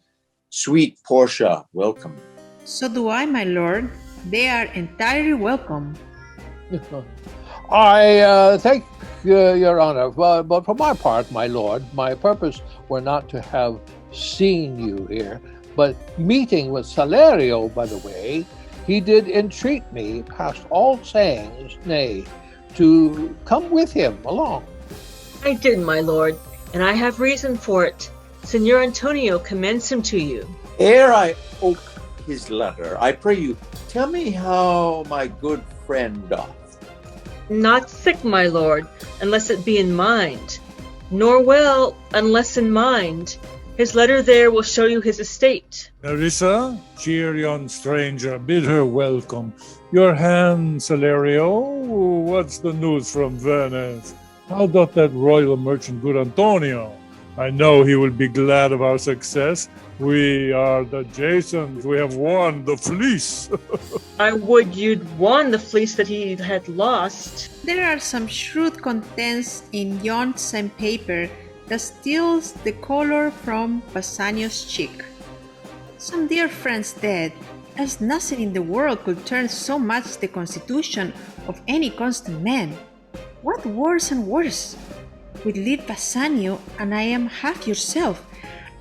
Speaker 4: sweet Portia, welcome.
Speaker 7: So do I, my lord. They are entirely welcome.
Speaker 2: I thank your honor, but for my part, my lord, my purpose were not to have seen you here, but meeting with Salerio, by the way, he did entreat me, past all sayings, nay, to come with him along.
Speaker 3: I did, my lord, and I have reason for it. Signor Antonio commends him to you.
Speaker 4: Ere I ope his letter, I pray you, tell me how my good friend doth.
Speaker 3: Not sick, my lord, unless it be in mind, nor well, unless in mind. His letter there will show you his estate.
Speaker 1: Nerissa, cheer yon stranger, bid her welcome. Your hand, Salerio, what's the news from Venice? How doth that royal merchant good Antonio? I know he will be glad of our success. We are the Jasons. We have won the fleece.
Speaker 3: I would you'd won the fleece that he had lost.
Speaker 7: There are some shrewd contents in yon same paper that steals the color from Bassanio's cheek. Some dear friends dead, as nothing in the world could turn so much the constitution of any constant man. What worse and worse? We lead Bassanio, and I am half yourself,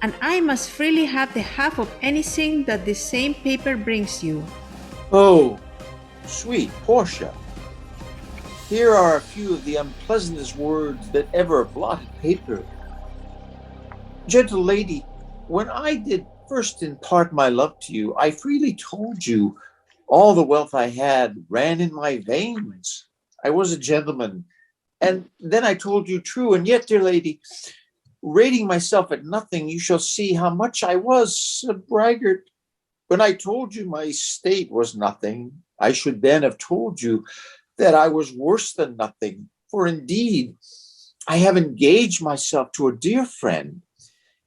Speaker 7: and I must freely have the half of anything that the same paper brings you.
Speaker 4: Oh, sweet Portia, here are a few of the unpleasantest words that ever blotted paper. Gentle lady, when I did first impart my love to you, I freely told you all the wealth I had ran in my veins. I was a gentleman. And then I told you true, and yet, dear lady, rating myself at nothing, you shall see how much I was a braggart. When I told you my state was nothing, I should then have told you that I was worse than nothing. For indeed, I have engaged myself to a dear friend,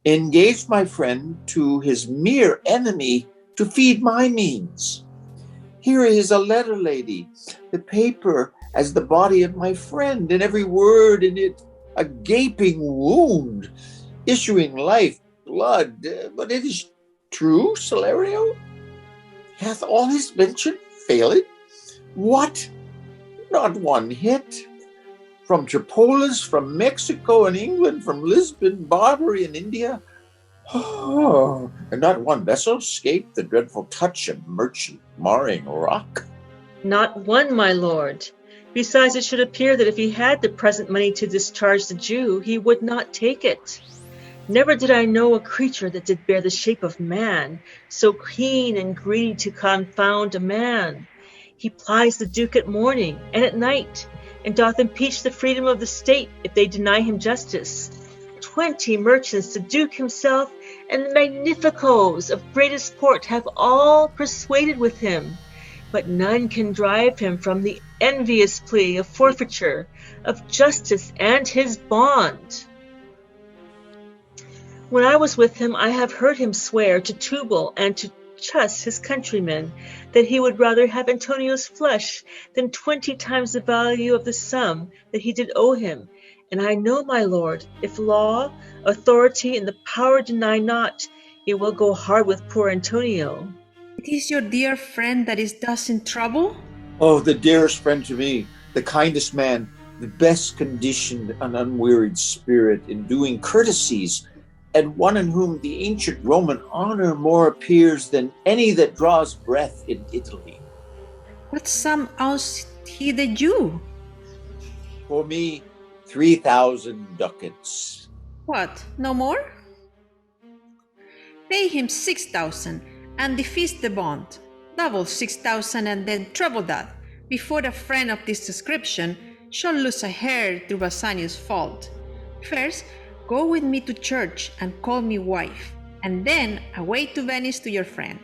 Speaker 4: engaged my friend to his mere enemy to feed my means. Here is a letter, lady, the paper as the body of my friend, and every word in it a gaping wound, issuing life, blood. But it is true, Salerio? Hath all his venture failed? What? Not one hit? From Tripolis, from Mexico and England, from Lisbon, Barbary and India? Oh, and not one vessel escaped the dreadful touch of merchant marring rock?
Speaker 3: Not one, my lord. Besides, it should appear that if he had the present money to discharge the Jew, he would not take it. Never did I know a creature that did bear the shape of man, so keen and greedy to confound a man. He plies the Duke at morning and at night, and doth impeach the freedom of the state if they deny him justice. 20 merchants, the Duke himself, and the magnificos of greatest port have all persuaded with him, but none can drive him from the envious plea of forfeiture, of justice and his bond. When I was with him, I have heard him swear to Tubal and to Chus his countrymen that he would rather have Antonio's flesh than 20 times the value of the sum that he did owe him. And I know, my lord, if law, authority, and the power deny not, it will go hard with poor Antonio.
Speaker 7: It is your dear friend that is thus in trouble?
Speaker 4: Oh, the dearest friend to me, the kindest man, the best conditioned and unwearied spirit in doing courtesies, and one in whom the ancient Roman honor more appears than any that draws breath in Italy.
Speaker 7: What sum owes he the Jew?
Speaker 4: For me, 3,000 ducats.
Speaker 7: What, no more? Pay him 6,000 and defeat the bond. Double 6,000 and then treble that, before a friend of this description shall lose a hair through Bassanio's fault. First, go with me to church and call me wife, and then away to Venice to your friend.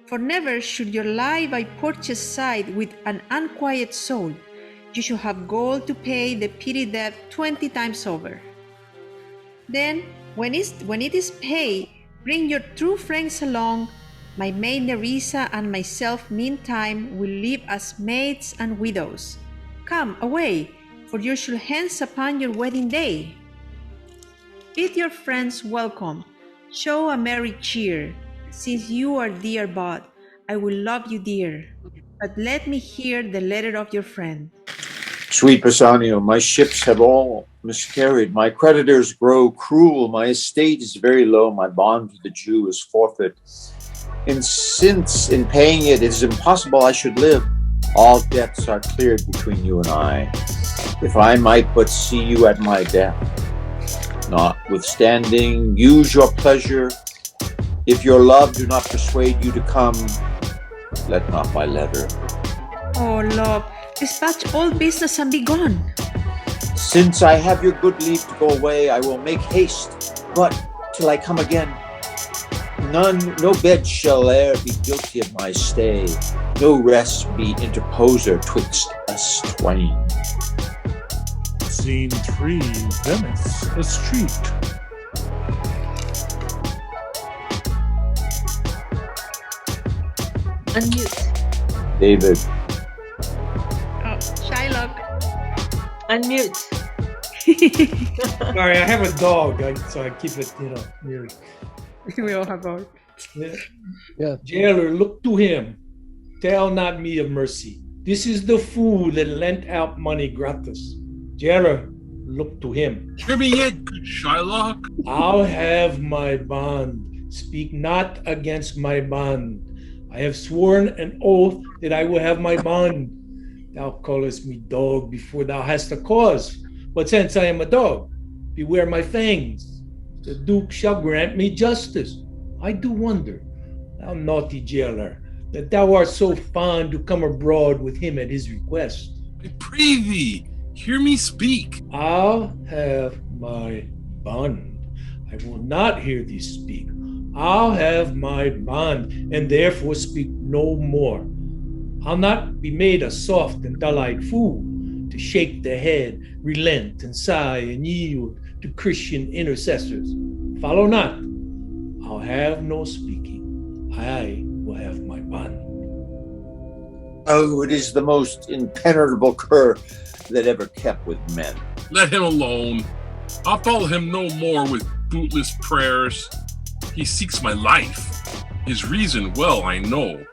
Speaker 7: For never should you lie by Portia's side with an unquiet soul. You should have gold to pay the petty debt 20 times over. Then, when it is paid, bring your true friends along. My maid Nerissa and myself meantime will live as maids and widows. Come, away, for you shall hence upon your wedding day. Bid your friends welcome, show a merry cheer. Since you are dear bought, I will love you dear. But let me hear the letter of your friend.
Speaker 4: Sweet Bassanio, my ships have all miscarried. My creditors grow cruel. My estate is very low. My bond to the Jew is forfeit. And since in paying it is impossible I should live, all debts are cleared between you and I. If I might but see you at my death. Notwithstanding, use your pleasure. If your love do not persuade you to come, let not my letter.
Speaker 7: Oh, love, dispatch all business and be gone.
Speaker 4: Since I have your good leave to go away, I will make haste, but till I come again, no bed shall e'er be guilty of my stay, no rest be interposer twixt us twain.
Speaker 1: Scene 3, Venice, a street.
Speaker 3: Unmute.
Speaker 4: David.
Speaker 7: Oh, Shylock.
Speaker 3: Unmute.
Speaker 6: Sorry, I have a dog, so I keep it, near.
Speaker 7: We all have our...
Speaker 2: Yeah.
Speaker 6: Jailer, look to him. Tell not me of mercy. This is the fool that lent out money gratis. Jailer, look to him.
Speaker 5: Hear me yet, good Shylock.
Speaker 6: I'll have my bond. Speak not against my bond. I have sworn an oath that I will have my bond. Thou callest me dog before thou hast a cause. But since I am a dog, beware my fangs. The Duke shall grant me justice. I do wonder, thou naughty jailer, that thou art so fond to come abroad with him at his request.
Speaker 5: I pray thee, hear me speak.
Speaker 6: I'll have my bond. I will not hear thee speak. I'll have my bond, and therefore speak no more. I'll not be made a soft and dull-eyed fool, to shake the head, relent, and sigh, and yield to Christian intercessors. Follow not. I'll have no speaking. I will have my bond.
Speaker 4: Oh, it is the most impenetrable cur that ever kept with men.
Speaker 5: Let him alone. I'll follow him no more with bootless prayers. He seeks my life. His reason well I know.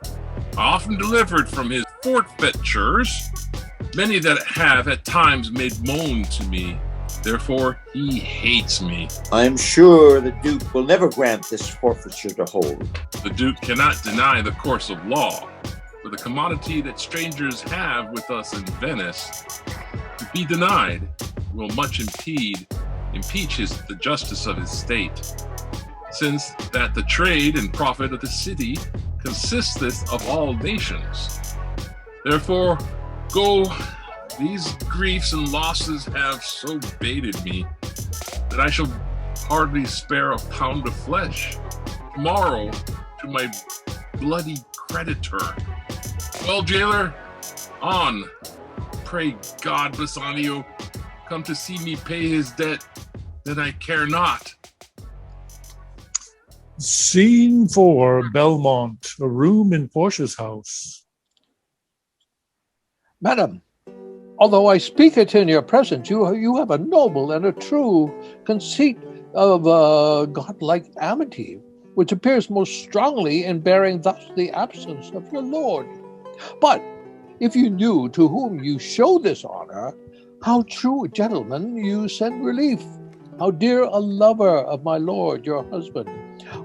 Speaker 5: I often delivered from his forfeitures, many that have at times made moan to me. Therefore he hates me.
Speaker 4: I am sure the Duke will never grant this forfeiture to hold.
Speaker 5: The Duke cannot deny the course of law, for the commodity that strangers have with us in Venice, to be denied will much impede impeaches the justice of his state, since that the trade and profit of the city consisteth of all nations. Therefore, go, these griefs and losses have so baited me that I shall hardly spare a pound of flesh tomorrow to my bloody creditor. Well, jailer, on. Pray God, Bassanio, come to see me pay his debt, that I care not.
Speaker 1: Scene 4, Belmont, a room in Portia's house.
Speaker 2: Madam, although I speak it in your presence, you have a noble and a true conceit of godlike amity, which appears most strongly in bearing thus the absence of your lord. But if you knew to whom you show this honor, how true a gentleman you send relief, how dear a lover of my lord your husband,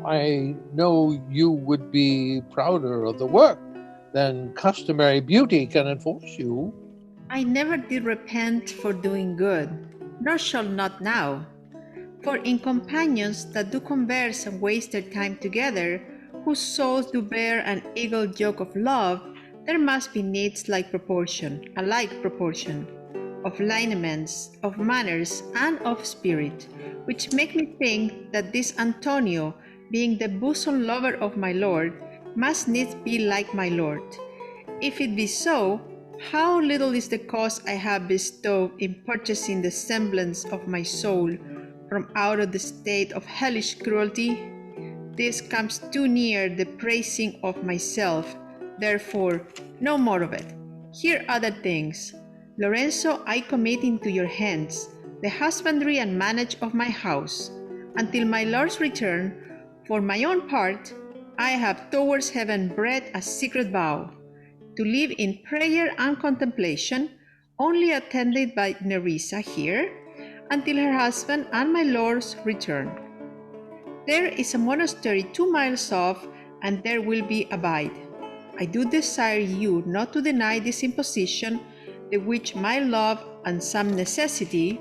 Speaker 2: I know you would be prouder of the work than customary beauty can enforce you.
Speaker 7: I never did repent for doing good, nor shall not now. For in companions that do converse and waste their time together, whose souls do bear an equal yoke of love, there must be needs like proportion, a like proportion, of lineaments, of manners, and of spirit, which make me think that this Antonio, being the bosom lover of my lord, must needs be like my lord. If it be so, how little is the cost I have bestowed in purchasing the semblance of my soul from out of the state of hellish cruelty? This comes too near the praising of myself, therefore no more of it. Here other things. Lorenzo, I commit into your hands the husbandry and manage of my house, until my lord's return. For my own part, I have towards heaven bred a secret vow, to live in prayer and contemplation, only attended by Nerissa here, until her husband and my lord's return. There is a monastery 2 miles off, and there will be abide. I do desire you not to deny this imposition, the which my love and some necessity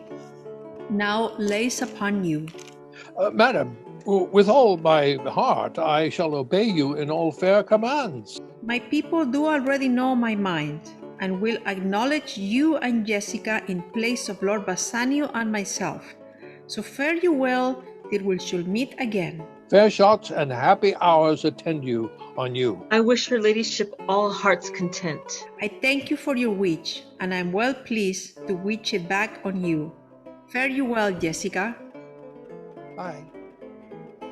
Speaker 7: now lays upon you.
Speaker 2: Madam, with all my heart I shall obey you in all fair commands.
Speaker 7: My people do already know my mind, and will acknowledge you and Jessica in place of Lord Bassanio and myself. So fare you well till we shall meet again.
Speaker 2: Fair shots and happy hours attend you on you.
Speaker 3: I wish her ladyship all heart's content.
Speaker 7: I thank you for your wish, and I am well pleased to wish it back on you. Fare you well, Jessica.
Speaker 2: Bye.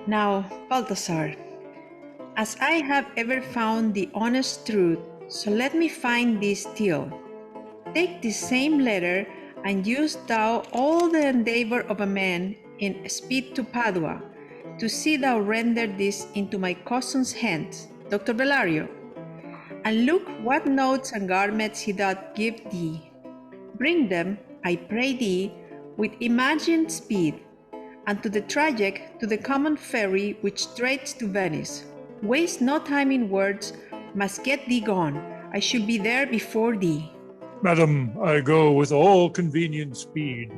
Speaker 7: Now, Balthasar, as I have ever found the honest truth, so let me find this still. Take this same letter, and use thou all the endeavor of a man in speed to Padua, to see thou render this into my cousin's hands, Dr. Bellario. And look what notes and garments he doth give thee. Bring them, I pray thee, with imagined speed, and to the trajet to the common ferry which trades to Venice. Waste no time in words, must get thee gone. I should be there before thee.
Speaker 1: Madam, I go with all convenient speed.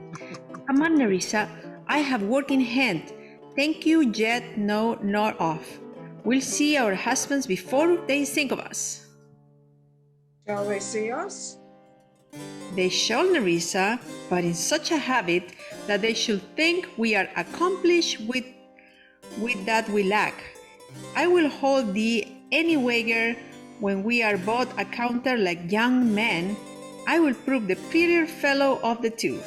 Speaker 7: Come on, Nerissa, I have work in hand. Thank you, yet no nor off. We'll see our husbands before they think of us.
Speaker 8: Shall they see us?
Speaker 7: They shall, Nerissa, but in such a habit that they should think we are accomplished with that we lack. I will hold thee any wager when we are both accounted like young men. I will prove the prettier fellow of the two,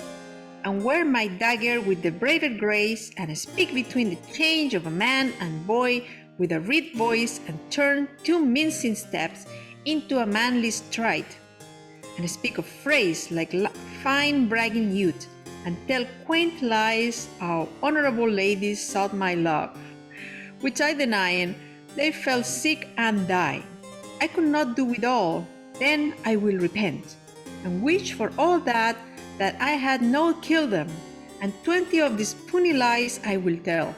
Speaker 7: and wear my dagger with the braver grace, and speak between the change of a man and boy with a reed voice, and turn 2 mincing steps into a manly stride, and speak of phrase like fine bragging youth, and tell quaint lies how honorable ladies sought my love, which I denying, they fell sick and died. I could not do with all, then I will repent, and wish for all that I had not killed them, and 20 of these puny lies I will tell,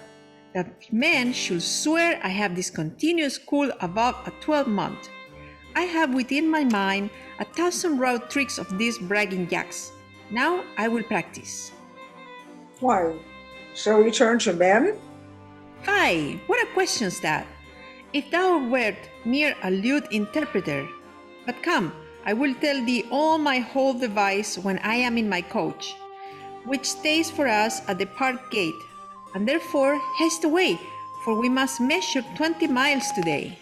Speaker 7: that men should swear I have discontinued school above a 12-month. I have within my mind 1,000 rough tricks of these bragging jacks. Now I will practice.
Speaker 8: Why, shall we turn to men?
Speaker 7: Fie, what a question's that! If thou wert mere a lewd interpreter. But come, I will tell thee all my whole device when I am in my coach, which stays for us at the park gate, and therefore haste away, for we must measure 20 miles today.